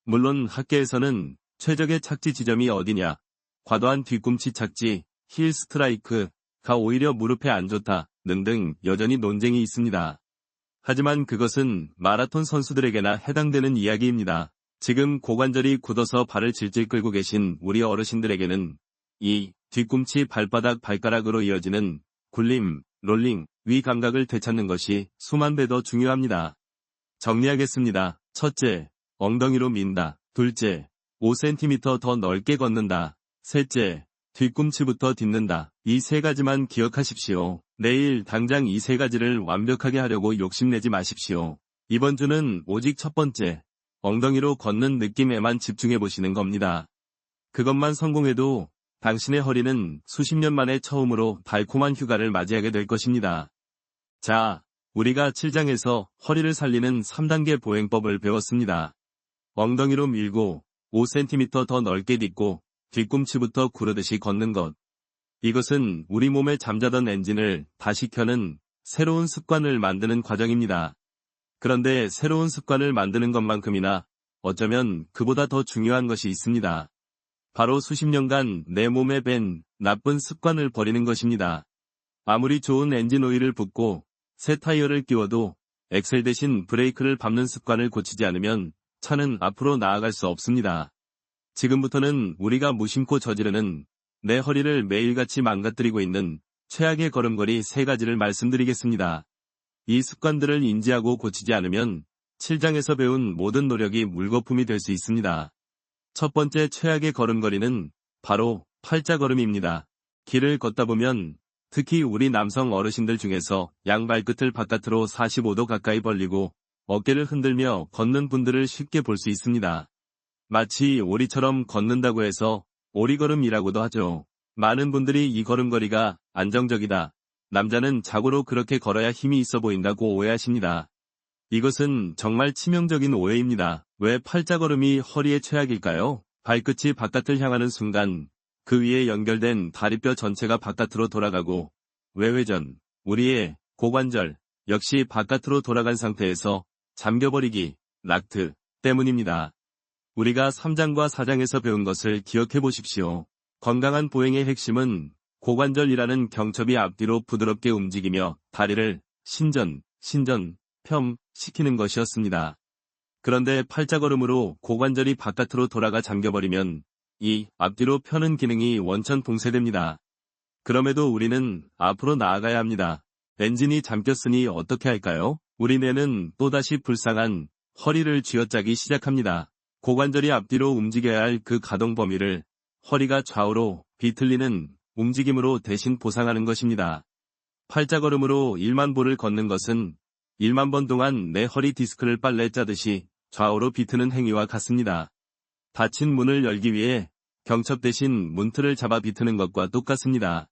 물론 학계에서는 최적의 착지 지점이 어디냐, 과도한 뒤꿈치 착지, 힐 스트라이크가 오히려 무릎에 안 좋다는 등 여전히 논쟁이 있습니다. 하지만 그것은 마라톤 선수들에게나 해당되는 이야기입니다. 지금 고관절이 굳어서 발을 질질 끌고 계신 우리 어르신들에게는 이 뒤꿈치 발바닥 발가락으로 이어지는 굴림, 롤링, 위 감각을 되찾는 것이 수만 배 더 중요합니다. 정리하겠습니다. 첫째, 엉덩이로 민다. 둘째, 5cm 더 넓게 걷는다. 셋째, 뒤꿈치부터 딛는다. 이 세 가지만 기억하십시오. 내일 당장 이 세 가지를 완벽하게 하려고 욕심내지 마십시오. 이번 주는 오직 첫 번째, 엉덩이로 걷는 느낌에만 집중해 보시는 겁니다. 그것만 성공해도 당신의 허리는 수십 년 만에 처음으로 달콤한 휴가를 맞이하게 될 것입니다. 자, 우리가 7장에서 허리를 살리는 3단계 보행법을 배웠습니다. 엉덩이로 밀고 5cm 더 넓게 딛고 뒤꿈치부터 구르듯이 걷는 것. 이것은 우리 몸에 잠자던 엔진을 다시 켜는 새로운 습관을 만드는 과정입니다. 그런데 새로운 습관을 만드는 것만큼이나 어쩌면 그보다 더 중요한 것이 있습니다. 바로 수십 년간 내 몸에 밴 나쁜 습관을 버리는 것입니다. 아무리 좋은 엔진 오일을 붓고 새 타이어를 끼워도 엑셀 대신 브레이크를 밟는 습관을 고치지 않으면 차는 앞으로 나아갈 수 없습니다. 지금부터는 우리가 무심코 저지르는 내 허리를 매일같이 망가뜨리고 있는 최악의 걸음걸이 3가지를 말씀드리겠습니다. 이 습관들을 인지하고 고치지 않으면 7장에서 배운 모든 노력이 물거품이 될 수 있습니다. 첫 번째 최악의 걸음걸이는 바로 팔자걸음입니다. 길을 걷다 보면 특히 우리 남성 어르신들 중에서 양발끝을 바깥으로 45도 가까이 벌리고 어깨를 흔들며 걷는 분들을 쉽게 볼 수 있습니다. 마치 오리처럼 걷는다고 해서 오리걸음이라고도 하죠. 많은 분들이 이 걸음걸이가 안정적이다. 남자는 자고로 그렇게 걸어야 힘이 있어 보인다고 오해하십니다. 이것은 정말 치명적인 오해입니다. 왜 팔자걸음이 허리의 최악일까요? 발끝이 바깥을 향하는 순간 그 위에 연결된 다리뼈 전체가 바깥으로 돌아가고 외회전, 우리의 고관절 역시 바깥으로 돌아간 상태에서 잠겨버리기, 락트 때문입니다. 우리가 3장과 4장에서 배운 것을 기억해 보십시오. 건강한 보행의 핵심은 고관절이라는 경첩이 앞뒤로 부드럽게 움직이며 다리를 신전, 시키는 것이었습니다. 그런데 팔자걸음으로 고관절이 바깥으로 돌아가 잠겨버리면 이 앞뒤로 펴는 기능이 원천 봉쇄됩니다. 그럼에도 우리는 앞으로 나아가야 합니다. 엔진이 잠겼으니 어떻게 할까요? 우리 뇌는 또다시 불쌍한 허리를 쥐어짜기 시작합니다. 고관절이 앞뒤로 움직여야 할 그 가동 범위를 허리가 좌우로 비틀리는 움직임으로 대신 보상하는 것입니다. 팔자걸음으로 1만 보를 걷는 것은 1만 번 동안 내 허리 디스크를 빨래 짜듯이 좌우로 비트는 행위와 같습니다. 닫힌 문을 열기 위해 경첩 대신 문틀을 잡아 비트는 것과 똑같습니다.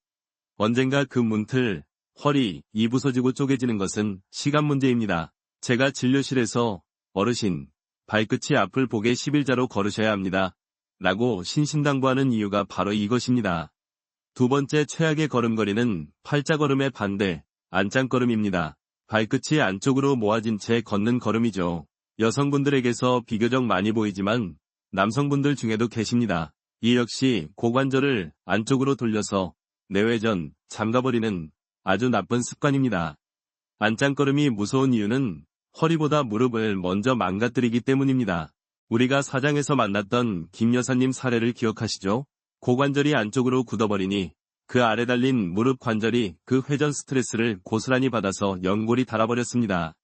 언젠가 그 문틀, 허리,이 부서지고 쪼개지는 것은 시간 문제입니다. 제가 진료실에서 어르신, 발끝이 앞을 보게 11자로 걸으셔야 합니다. 라고 신신당부하는 이유가 바로 이것입니다. 두 번째 최악의 걸음걸이는 팔자걸음의 반대, 안짱걸음입니다. 발끝이 안쪽으로 모아진 채 걷는 걸음이죠. 여성분들에게서 비교적 많이 보이지만 남성분들 중에도 계십니다. 이 역시 고관절을 안쪽으로 돌려서 내외전, 잠가버리는 아주 나쁜 습관입니다. 안짱걸음이 무서운 이유는 허리보다 무릎을 먼저 망가뜨리기 때문입니다. 우리가 4장에서 만났던 김 여사님 사례를 기억하시죠? 고관절이 안쪽으로 굳어버리니 그 아래 달린 무릎 관절이 그 회전 스트레스를 고스란히 받아서 연골이 닳아버렸습니다.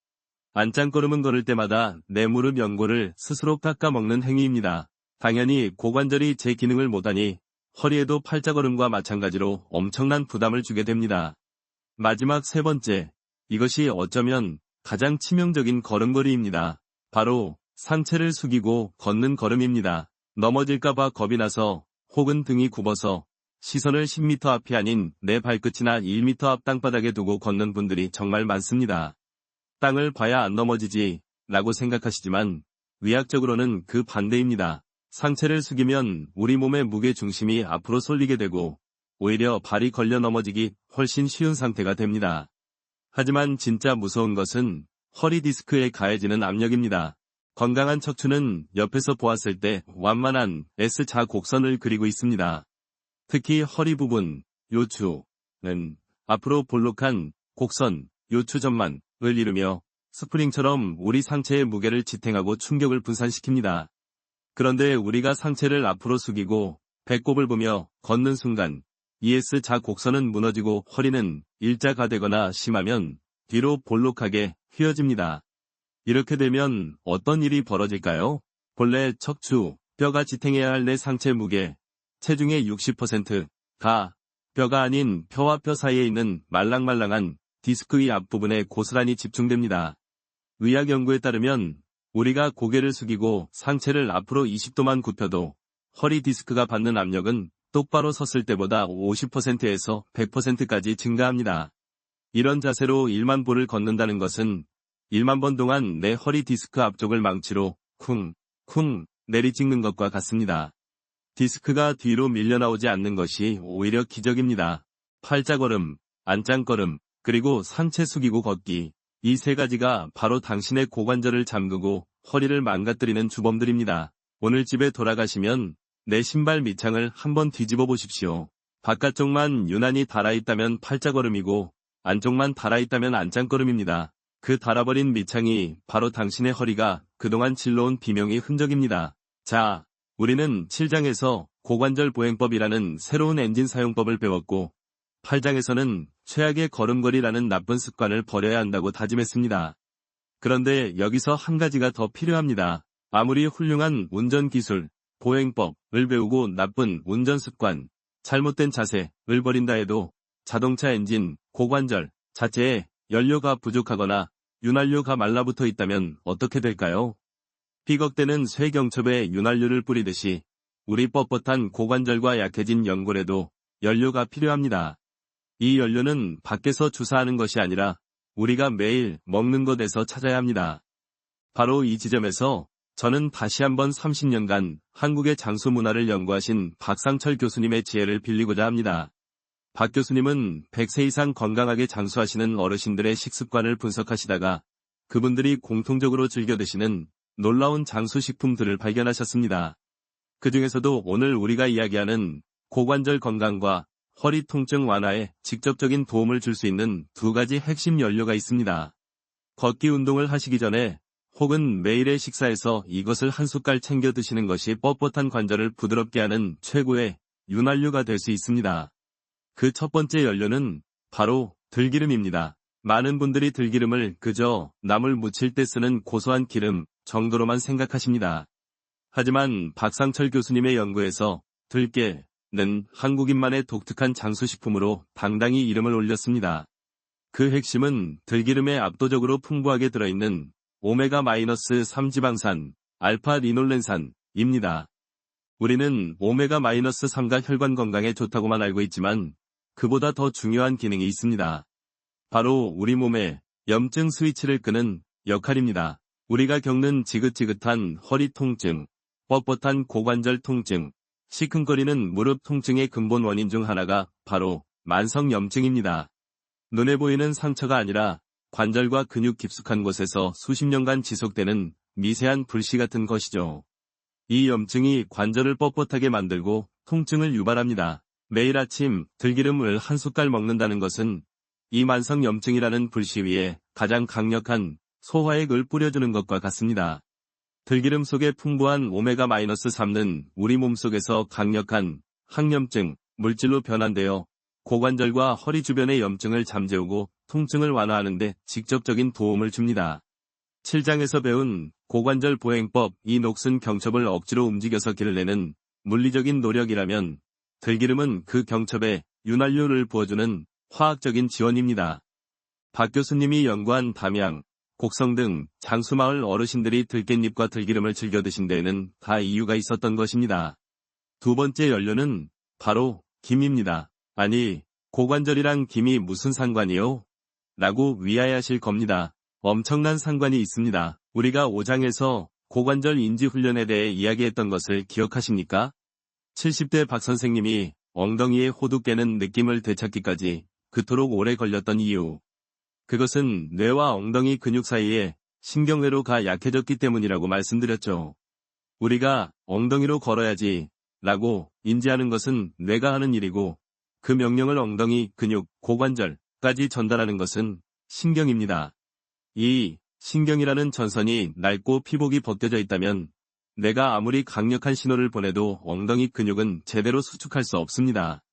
안짱걸음은 걸을 때마다 내 무릎 연골을 스스로 깎아먹는 행위입니다. 당연히 고관절이 제 기능을 못하니 허리에도 팔자걸음과 마찬가지로 엄청난 부담을 주게 됩니다. 마지막 세 번째, 이것이 어쩌면 가장 치명적인 걸음걸이입니다. 바로 상체를 숙이고 걷는 걸음입니다. 넘어질까봐 겁이 나서 혹은 등이 굽어서 시선을 10m 앞이 아닌 내 발끝이나 1m 앞 땅바닥에 두고 걷는 분들이 정말 많습니다. 땅을 봐야 안 넘어지지 라고 생각하시지만 의학적으로는 그 반대입니다. 상체를 숙이면 우리 몸의 무게 중심이 앞으로 쏠리게 되고 오히려 발이 걸려 넘어지기 훨씬 쉬운 상태가 됩니다. 하지만 진짜 무서운 것은 허리 디스크에 가해지는 압력입니다. 건강한 척추는 옆에서 보았을 때 완만한 S자 곡선을 그리고 있습니다. 특히 허리 부분, 요추는 앞으로 볼록한 곡선, 요추 전만을 이루며 스프링처럼 우리 상체의 무게를 지탱하고 충격을 분산시킵니다. 그런데 우리가 상체를 앞으로 숙이고 배꼽을 보며 걷는 순간 ES자 곡선은 무너지고 허리는 일자가 되거나 심하면 뒤로 볼록하게 휘어집니다. 이렇게 되면 어떤 일이 벌어질까요? 본래 척추, 뼈가 지탱해야 할 내 상체 무게, 체중의 60%, 뼈가 아닌 뼈와 뼈 사이에 있는 말랑말랑한 디스크 위 앞부분에 고스란히 집중됩니다. 의학 연구에 따르면 우리가 고개를 숙이고 상체를 앞으로 20도만 굽혀도 허리 디스크가 받는 압력은 똑바로 섰을 때보다 50%에서 100%까지 증가합니다. 이런 자세로 1만 보를 걷는다는 것은 1만 번 동안 내 허리 디스크 앞쪽을 망치로 쿵 내리찍는 것과 같습니다. 디스크가 뒤로 밀려나오지 않는 것이 오히려 기적입니다. 팔자걸음, 안짱걸음, 그리고 상체 숙이고 걷기. 이 세 가지가 바로 당신의 고관절을 잠그고 허리를 망가뜨리는 주범들입니다. 오늘 집에 돌아가시면 내 신발 밑창을 한번 뒤집어 보십시오. 바깥쪽만 유난히 달아있다면 팔자걸음이고 안쪽만 달아있다면 안짱걸음입니다. 그 달아버린 밑창이 바로 당신의 허리가 그동안 질러온 비명의 흔적입니다. 자, 우리는 7장에서 고관절 보행법이라는 새로운 엔진 사용법을 배웠고 8장에서는 최악의 걸음걸이라는 나쁜 습관을 버려야 한다고 다짐했습니다. 그런데 여기서 한 가지가 더 필요합니다. 아무리 훌륭한 운전기술, 보행법을 배우고 나쁜 운전습관, 잘못된 자세를 버린다 해도 자동차 엔진, 고관절 자체에 연료가 부족하거나 윤활유가 말라붙어 있다면 어떻게 될까요? 삐걱대는 쇠경첩에 윤활유를 뿌리듯이 우리 뻣뻣한 고관절과 약해진 연골에도 연료가 필요합니다. 이 연료는 밖에서 주사하는 것이 아니라 우리가 매일 먹는 것에서 찾아야 합니다. 바로 이 지점에서 저는 다시 한번 30년간 한국의 장수 문화를 연구하신 박상철 교수님의 지혜를 빌리고자 합니다. 박 교수님은 100세 이상 건강하게 장수하시는 어르신들의 식습관을 분석하시다가 그분들이 공통적으로 즐겨 드시는 놀라운 장수식품들을 발견하셨습니다. 그 중에서도 오늘 우리가 이야기하는 고관절 건강과 허리 통증 완화에 직접적인 도움을 줄 수 있는 두 가지 핵심 연료가 있습니다. 걷기 운동을 하시기 전에 혹은 매일의 식사에서 이것을 한 숟갈 챙겨 드시는 것이 뻣뻣한 관절을 부드럽게 하는 최고의 윤활유가 될 수 있습니다. 그 첫 번째 연료는 바로 들기름입니다. 많은 분들이 들기름을 그저 나물 무칠 때 쓰는 고소한 기름 정도로만 생각하십니다. 하지만 박상철 교수님의 연구에서 들깨는 한국인만의 독특한 장수식품으로 당당히 이름을 올렸습니다. 그 핵심은 들기름에 압도적으로 풍부하게 들어있는 오메가-3 지방산, 알파-리놀렌산입니다. 우리는 오메가-3가 혈관 건강에 좋다고만 알고 있지만 그보다 더 중요한 기능이 있습니다. 바로 우리 몸의 염증 스위치를 끄는 역할입니다. 우리가 겪는 지긋지긋한 허리 통증, 뻣뻣한 고관절 통증, 시큰거리는 무릎 통증의 근본 원인 중 하나가 바로 만성염증입니다. 눈에 보이는 상처가 아니라 관절과 근육 깊숙한 곳에서 수십 년간 지속되는 미세한 불씨 같은 것이죠. 이 염증이 관절을 뻣뻣하게 만들고 통증을 유발합니다. 매일 아침 들기름을 한 숟갈 먹는다는 것은 이 만성염증이라는 불씨 위에 가장 강력한 소화액을 뿌려주는 것과 같습니다. 들기름 속에 풍부한 오메가-3는 우리 몸속에서 강력한 항염증 물질로 변환되어 고관절과 허리 주변의 염증을 잠재우고 통증을 완화하는 데 직접적인 도움을 줍니다. 7장에서 배운 고관절 보행법 이 녹슨 경첩을 억지로 움직여서 길을 내는 물리적인 노력이라면 들기름은 그 경첩에 윤활유를 부어주는 화학적인 지원입니다. 박 교수님이 연구한 담양, 곡성 등 장수마을 어르신들이 들깻잎과 들기름을 즐겨 드신 데에는 다 이유가 있었던 것입니다. 두 번째 연료는 바로 김입니다. 아니, 고관절이랑 김이 무슨 상관이요? 라고 위하하실 겁니다. 엄청난 상관이 있습니다. 우리가 5장에서 고관절 인지훈련에 대해 이야기했던 것을 기억하십니까? 70대 박 선생님이 엉덩이에 호두 깨는 느낌을 되찾기까지 그토록 오래 걸렸던 이유. 그것은 뇌와 엉덩이 근육 사이에 신경회로가 약해졌기 때문이라고 말씀드렸죠. 우리가 엉덩이로 걸어야지 라고 인지하는 것은 뇌가 하는 일이고 그 명령을 엉덩이, 근육, 고관절까지 전달하는 것은 신경입니다. 이 신경이라는 전선이 낡고 피복이 벗겨져 있다면 내가 아무리 강력한 신호를 보내도 엉덩이 근육은 제대로 수축할 수 없습니다.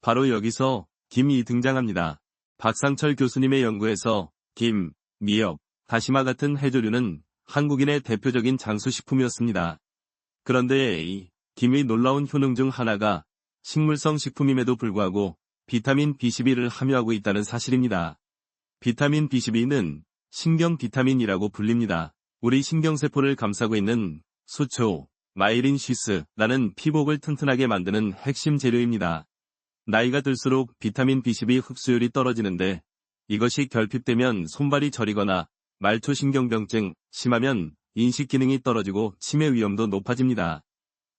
바로 여기서 김이 등장합니다. 박상철 교수님의 연구에서 김, 미역, 다시마 같은 해조류는 한국인의 대표적인 장수식품이었습니다. 그런데 이 김의 놀라운 효능 중 하나가 식물성 식품임에도 불구하고 비타민 B12를 함유하고 있다는 사실입니다. 비타민 B12는 신경 비타민이라고 불립니다. 우리 신경세포를 감싸고 있는 수초, 마이린 쉬스라는 피복을 튼튼하게 만드는 핵심 재료입니다. 나이가 들수록 비타민 B12 흡수율이 떨어지는데 이것이 결핍되면 손발이 저리거나 말초신경병증, 심하면 인식 기능이 떨어지고 치매 위험도 높아집니다.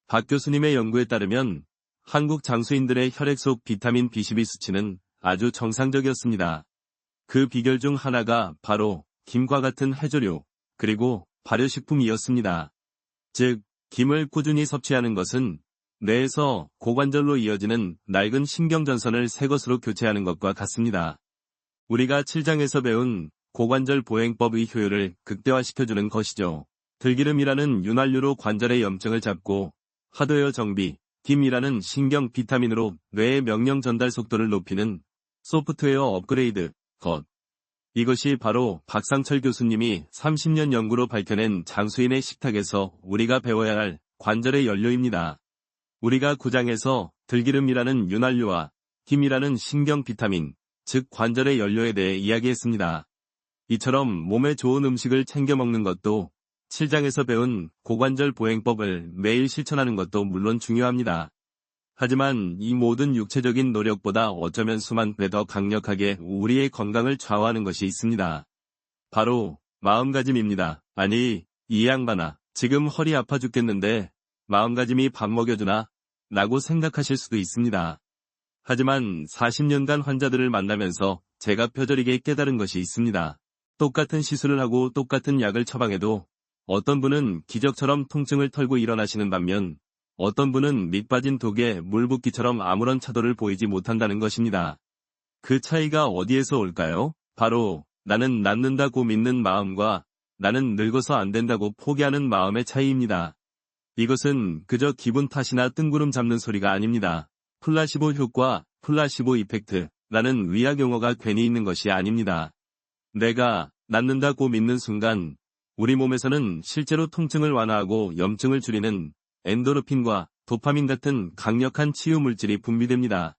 박 교수님의 연구에 따르면 한국 장수인들의 혈액 속 비타민 B12 수치는 아주 정상적이었습니다. 그 비결 중 하나가 바로 김과 같은 해조류, 그리고 발효식품이었습니다. 즉, 김을 꾸준히 섭취하는 것은 뇌에서 고관절로 이어지는 낡은 신경전선을 새 것으로 교체하는 것과 같습니다. 우리가 7장에서 배운 고관절 보행법의 효율을 극대화시켜주는 것이죠. 들기름이라는 윤활유로 관절의 염증을 잡고 하드웨어 정비, 김이라는 신경 비타민으로 뇌의 명령 전달 속도를 높이는 소프트웨어 업그레이드, 것. 이것이 바로 박상철 교수님이 30년 연구로 밝혀낸 장수인의 식탁에서 우리가 배워야 할 관절의 연료입니다. 우리가 9장에서 들기름이라는 윤활유와 김이라는 신경 비타민, 즉 관절의 연료에 대해 이야기했습니다. 이처럼 몸에 좋은 음식을 챙겨 먹는 것도 7장에서 배운 고관절 보행법을 매일 실천하는 것도 물론 중요합니다. 하지만 이 모든 육체적인 노력보다 어쩌면 수만 배 더 강력하게 우리의 건강을 좌우하는 것이 있습니다. 바로 마음가짐입니다. 아니, 이 양반아, 지금 허리 아파 죽겠는데 마음가짐이 밥 먹여주나? 라고 생각하실 수도 있습니다. 하지만 40년간 환자들을 만나면서 제가 뼈저리게 깨달은 것이 있습니다. 똑같은 시술을 하고 똑같은 약을 처방해도 어떤 분은 기적처럼 통증을 털고 일어나시는 반면 어떤 분은 밑 빠진 독에 물 붓기처럼 아무런 차도를 보이지 못한다는 것입니다. 그 차이가 어디에서 올까요? 바로 나는 낫는다고 믿는 마음과 나는 늙어서 안 된다고 포기하는 마음의 차이입니다. 이것은 그저 기분 탓이나 뜬구름 잡는 소리가 아닙니다. 플라시보 효과, 플라시보 이펙트라는 의학 용어가 괜히 있는 것이 아닙니다. 내가 낫는다고 믿는 순간 우리 몸에서는 실제로 통증을 완화하고 염증을 줄이는 엔도르핀과 도파민 같은 강력한 치유 물질이 분비됩니다.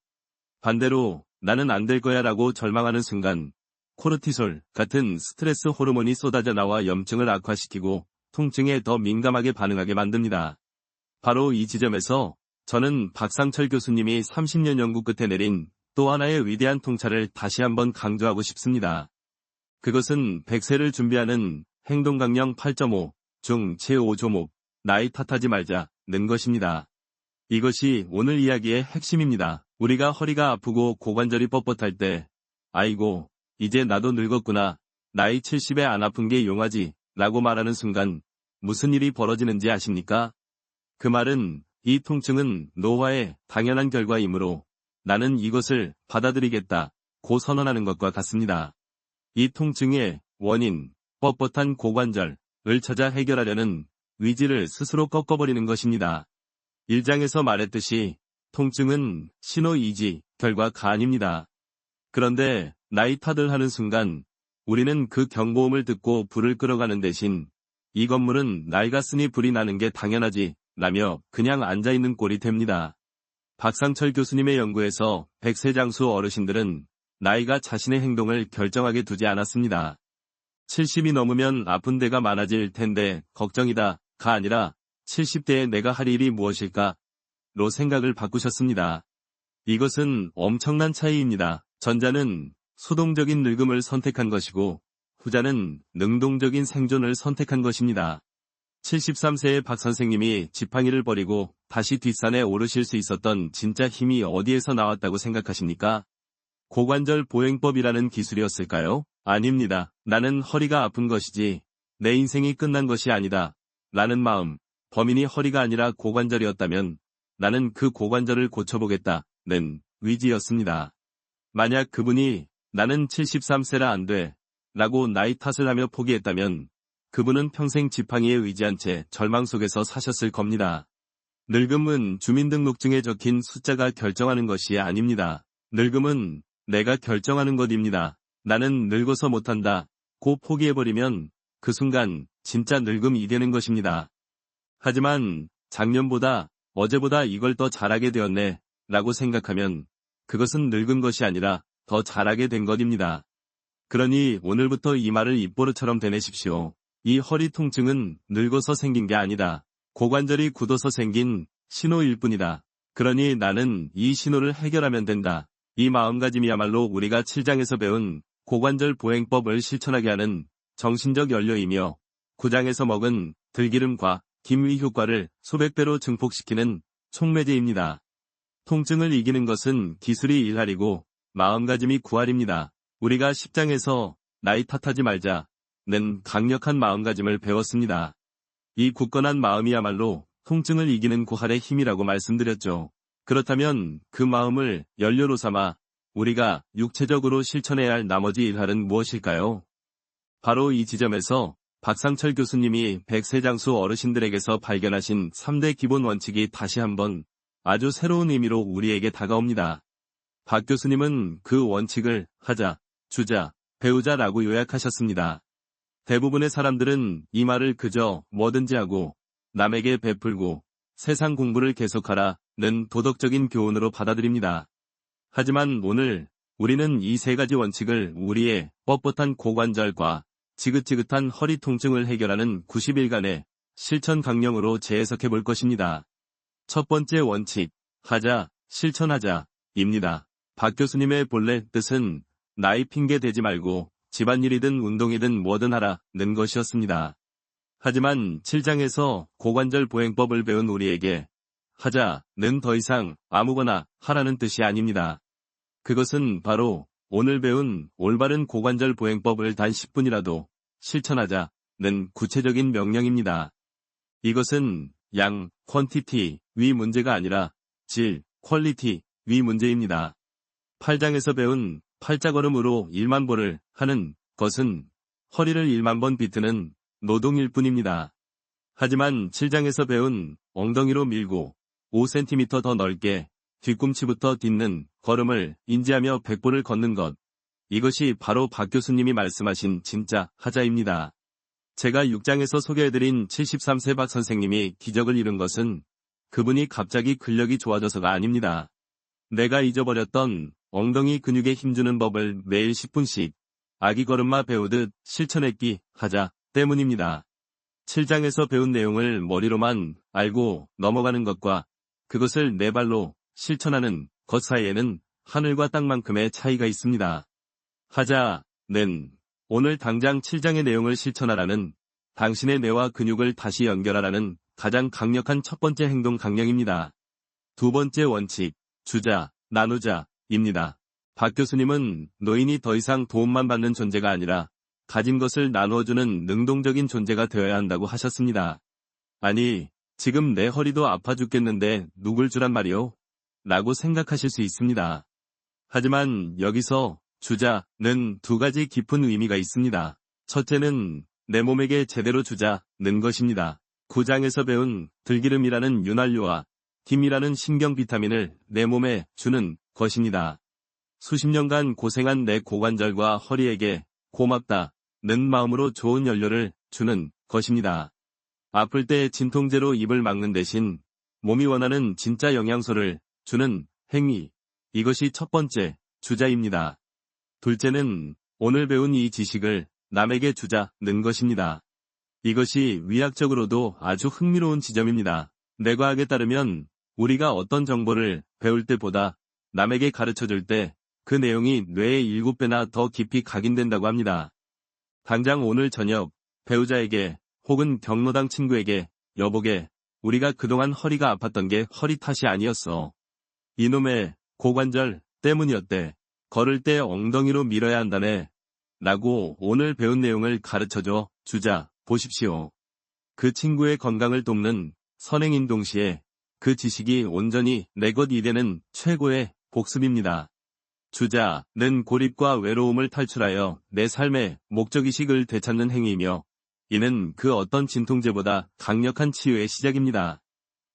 반대로 나는 안 될 거야 라고 절망하는 순간 코르티솔 같은 스트레스 호르몬이 쏟아져 나와 염증을 악화시키고 통증에 더 민감하게 반응하게 만듭니다. 바로 이 지점에서 저는 박상철 교수님이 30년 연구 끝에 내린 또 하나의 위대한 통찰을 다시 한번 강조하고 싶습니다. 그것은 100세를 준비하는 행동강령 8.5 중 제5조목 나이 탓하지 말자는 것입니다. 이것이 오늘 이야기의 핵심입니다. 우리가 허리가 아프고 고관절이 뻣뻣할 때 아이고 이제 나도 늙었구나. 나이 70에 안 아픈 게 용하지 라고 말하는 순간 무슨 일이 벌어지는지 아십니까? 그 말은 이 통증은 노화의 당연한 결과이므로 나는 이것을 받아들이겠다고 선언하는 것과 같습니다. 이 통증의 원인, 뻣뻣한 고관절을 찾아 해결하려는 의지를 스스로 꺾어버리는 것입니다. 1장에서 말했듯이 통증은 신호이지 결과가 아닙니다. 그런데 나이 탓을 하는 순간 우리는 그 경보음을 듣고 불을 끌어가는 대신 이 건물은 낡았으니 불이 나는 게 당연하지 라며 그냥 앉아있는 꼴이 됩니다. 박상철 교수님의 연구에서 100세 장수 어르신들은 나이가 자신의 행동을 결정하게 두지 않았습니다. 70이 넘으면 아픈 데가 많아질 텐데 걱정이다 가 아니라 70대에 내가 할 일이 무엇일까? 로 생각을 바꾸셨습니다. 이것은 엄청난 차이입니다. 전자는 수동적인 늙음을 선택한 것이고 후자는 능동적인 생존을 선택한 것입니다. 73세의 박 선생님이 지팡이를 버리고 다시 뒷산에 오르실 수 있었던 진짜 힘이 어디에서 나왔다고 생각하십니까? 고관절 보행법이라는 기술이었을까요? 아닙니다. 나는 허리가 아픈 것이지 내 인생이 끝난 것이 아니다. 라는 마음, 범인이 허리가 아니라 고관절이었다면 나는 그 고관절을 고쳐보겠다는 의지였습니다. 만약 그분이 나는 73세라 안 돼 라고 나이 탓을 하며 포기했다면 그분은 평생 지팡이에 의지한 채 절망 속에서 사셨을 겁니다. 늙음은 주민등록증에 적힌 숫자가 결정하는 것이 아닙니다. 늙음은 내가 결정하는 것입니다. 나는 늙어서 못한다 고 포기해버리면 그 순간 진짜 늙음이 되는 것입니다. 하지만 작년보다 어제보다 이걸 더 잘하게 되었네 라고 생각하면 그것은 늙은 것이 아니라 더 잘하게 된 것입니다. 그러니 오늘부터 이 말을 입버릇처럼 되내십시오. 이 허리 통증은 늙어서 생긴 게 아니다. 고관절이 굳어서 생긴 신호일 뿐이다. 그러니 나는 이 신호를 해결하면 된다. 이 마음가짐이야말로 우리가 7장에서 배운 고관절 보행법을 실천하게 하는 정신적 연료이며 9장에서 먹은 들기름과 김의 효과를 수백 배로 증폭시키는 촉매제입니다. 통증을 이기는 것은 기술이 일할이고 마음가짐이 구할입니다. 우리가 10장에서 나이 탓하지 말자는 강력한 마음가짐을 배웠습니다. 이 굳건한 마음이야말로 통증을 이기는 구할의 힘이라고 말씀드렸죠. 그렇다면 그 마음을 연료로 삼아 우리가 육체적으로 실천해야 할 나머지 일할은 무엇일까요? 바로 이 지점에서 박상철 교수님이 백세장수 어르신들에게서 발견하신 3대 기본 원칙이 다시 한번 아주 새로운 의미로 우리에게 다가옵니다. 박 교수님은 그 원칙을 하자, 주자, 배우자라고 요약하셨습니다. 대부분의 사람들은 이 말을 그저 뭐든지 하고 남에게 베풀고 세상 공부를 계속하라는 도덕적인 교훈으로 받아들입니다. 하지만 오늘 우리는 이 세 가지 원칙을 우리의 뻣뻣한 고관절과 지긋지긋한 허리 통증을 해결하는 90일간의 실천 강령으로 재해석해 볼 것입니다. 첫 번째 원칙, 하자, 실천하자, 입니다. 박 교수님의 본래 뜻은 나이 핑계 대지 말고 집안일이든 운동이든 뭐든 하라는 것이었습니다. 하지만 7장에서 고관절 보행법을 배운 우리에게 하자는 더 이상 아무거나 하라는 뜻이 아닙니다. 그것은 바로 오늘 배운 올바른 고관절 보행법을 단 10분이라도 실천하자는 구체적인 명령입니다. 이것은 양, 퀀티티, 위 문제가 아니라 질, 퀄리티, 위 문제입니다. 8장에서 배운 팔자걸음으로 1만 보를 하는 것은 허리를 1만 번 비트는 노동일 뿐입니다. 하지만 7장에서 배운 엉덩이로 밀고 5cm 더 넓게 뒤꿈치부터 딛는 걸음을 인지하며 100보를 걷는 것. 이것이 바로 박 교수님이 말씀하신 진짜 하자입니다. 제가 6장에서 소개해드린 73세 박 선생님이 기적을 이룬 것은 그분이 갑자기 근력이 좋아져서가 아닙니다. 내가 잊어버렸던 엉덩이 근육에 힘주는 법을 매일 10분씩 아기 걸음마 배우듯 실천했기 하자 때문입니다. 7장에서 배운 내용을 머리로만 알고 넘어가는 것과 그것을 내 발로 실천하는 것 사이에는 하늘과 땅만큼의 차이가 있습니다. 하자는 오늘 당장 7장의 내용을 실천하라는 당신의 뇌와 근육을 다시 연결하라는 가장 강력한 첫 번째 행동 강령입니다. 두 번째 원칙, 주자, 나누자입니다. 박 교수님은 노인이 더 이상 도움만 받는 존재가 아니라 가진 것을 나누어주는 능동적인 존재가 되어야 한다고 하셨습니다. 아니, 지금 내 허리도 아파 죽겠는데 누굴 주란 말이오? 라고 생각하실 수 있습니다. 하지만 여기서 주자는 두 가지 깊은 의미가 있습니다. 첫째는 내 몸에게 제대로 주자는 것입니다. 9장에서 배운 들기름이라는 윤활유와 김이라는 신경 비타민을 내 몸에 주는 것입니다. 수십 년간 고생한 내 고관절과 허리에게 고맙다는 마음으로 좋은 연료를 주는 것입니다. 아플 때 진통제로 입을 막는 대신 몸이 원하는 진짜 영양소를 주는 행위. 이것이 첫 번째 주자입니다. 둘째는 오늘 배운 이 지식을 남에게 주자는 것입니다. 이것이 위학적으로도 아주 흥미로운 지점입니다. 뇌과학에 따르면 우리가 어떤 정보를 배울 때보다 남에게 가르쳐줄 때 그 내용이 뇌의 7배나 더 깊이 각인된다고 합니다. 당장 오늘 저녁 배우자에게 혹은 경로당 친구에게 여보게 우리가 그동안 허리가 아팠던 게 허리 탓이 아니었어. 이놈의 고관절 때문이었대. 걸을 때 엉덩이로 밀어야 한다네. 라고 오늘 배운 내용을 가르쳐줘 주자 보십시오. 그 친구의 건강을 돕는 선행인 동시에 그 지식이 온전히 내 것이 되는 최고의 복습입니다. 주자는 고립과 외로움을 탈출하여 내 삶의 목적의식을 되찾는 행위이며 이는 그 어떤 진통제보다 강력한 치유의 시작입니다.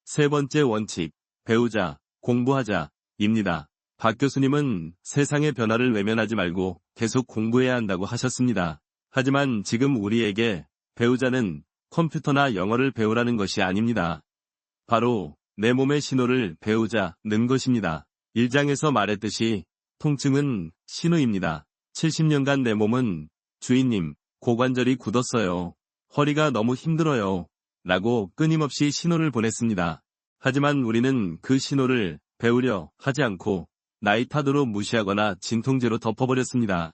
세 번째 원칙, 배우자, 공부하자입니다. 박 교수님은 세상의 변화를 외면하지 말고 계속 공부해야 한다고 하셨습니다. 하지만 지금 우리에게 배우자는 컴퓨터나 영어를 배우라는 것이 아닙니다. 바로 내 몸의 신호를 배우자는 것입니다. 1장에서 말했듯이 통증은 신호입니다. 70년간 내 몸은 주인님, 고관절이 굳었어요. 허리가 너무 힘들어요. 라고 끊임없이 신호를 보냈습니다. 하지만 우리는 그 신호를 배우려 하지 않고 나이 탓으로 무시하거나 진통제로 덮어버렸습니다.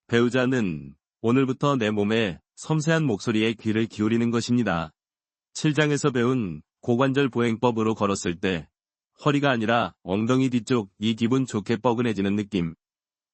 배우자는 오늘부터 내 몸의 섬세한 목소리에 귀를 기울이는 것입니다. 7장에서 배운 고관절 보행법으로 걸었을 때 허리가 아니라 엉덩이 뒤쪽이 기분 좋게 뻐근해지는 느낌.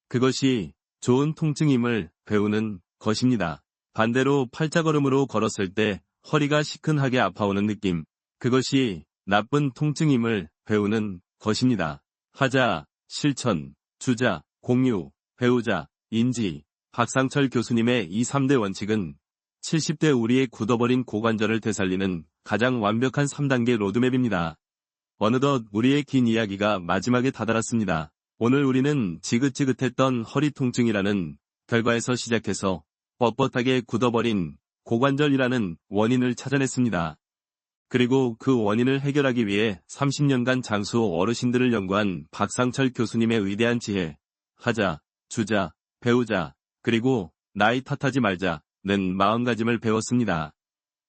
그것이 좋은 통증임을 배우는 것입니다. 반대로 팔자걸음으로 걸었을 때 허리가 시큰하게 아파오는 느낌. 그것이 나쁜 통증임을 배우는 것입니다. 하자, 실천, 주자, 공유, 배우자, 인지. 박상철 교수님의 이 3대 원칙은 70대 우리의 굳어버린 고관절을 되살리는 가장 완벽한 3단계 로드맵입니다. 어느덧 우리의 긴 이야기가 마지막에 다다랐습니다. 오늘 우리는 지긋지긋했던 허리 통증이라는 결과에서 시작해서 뻣뻣하게 굳어버린 고관절이라는 원인을 찾아냈습니다. 그리고 그 원인을 해결하기 위해 30년간 장수 어르신들을 연구한 박상철 교수님의 위대한 지혜, 하자, 주자, 배우자, 그리고 나이 탓하지 말자는 마음가짐을 배웠습니다.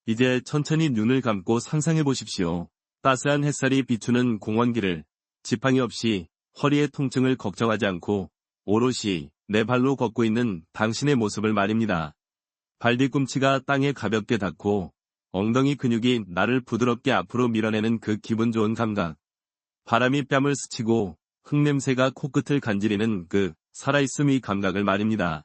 이제 천천히 눈을 감고 상상해 보십시오. 따스한 햇살이 비추는 공원길을 지팡이 없이 허리의 통증을 걱정하지 않고 오롯이 내 발로 걷고 있는 당신의 모습을 말입니다. 발뒤꿈치가 땅에 가볍게 닿고 엉덩이 근육이 나를 부드럽게 앞으로 밀어내는 그 기분 좋은 감각. 바람이 뺨을 스치고 흙냄새가 코끝을 간지리는 그 살아있음의 감각을 말입니다.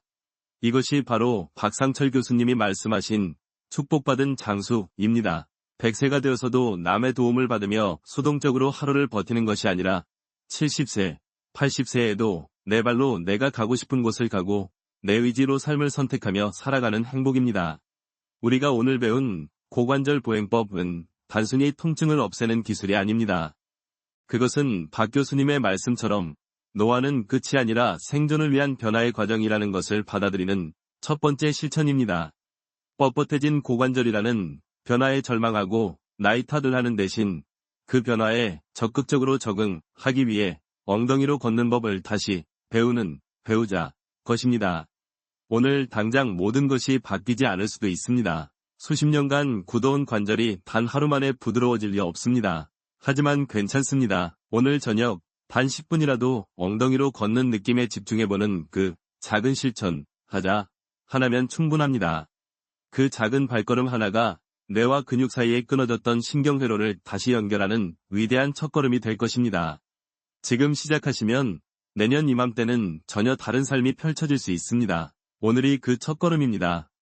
이것이 바로 박상철 교수님이 말씀하신 축복받은 장수입니다. 100세가 되어서도 남의 도움을 받으며 수동적으로 하루를 버티는 것이 아니라 70세, 80세에도 내 발로 내가 가고 싶은 곳을 가고 내 의지로 삶을 선택하며 살아가는 행복입니다. 우리가 오늘 배운 고관절 보행법은 단순히 통증을 없애는 기술이 아닙니다. 그것은 박 교수님의 말씀처럼 노화는 끝이 아니라 생존을 위한 변화의 과정이라는 것을 받아들이는 첫 번째 실천입니다. 뻣뻣해진 고관절이라는 변화에 절망하고 나이 탓을 하는 대신 그 변화에 적극적으로 적응하기 위해 엉덩이로 걷는 법을 다시 배우는 배우자 것입니다. 오늘 당장 모든 것이 바뀌지 않을 수도 있습니다. 수십 년간 굳어온 관절이 단 하루 만에 부드러워질 리 없습니다. 하지만 괜찮습니다. 오늘 저녁 단 10분이라도 엉덩이로 걷는 느낌에 집중해보는 그 작은 실천, 하나면 충분합니다. 그 작은 발걸음 하나가 뇌와 근육 사이에 끊어졌던 신경회로를 다시 연결하는 위대한 첫걸음이 될 것입니다. 지금 시작하시면 내년 이맘때는 전혀 다른 삶이 펼쳐질 수 있습니다. 오늘이 그 첫걸음입니다.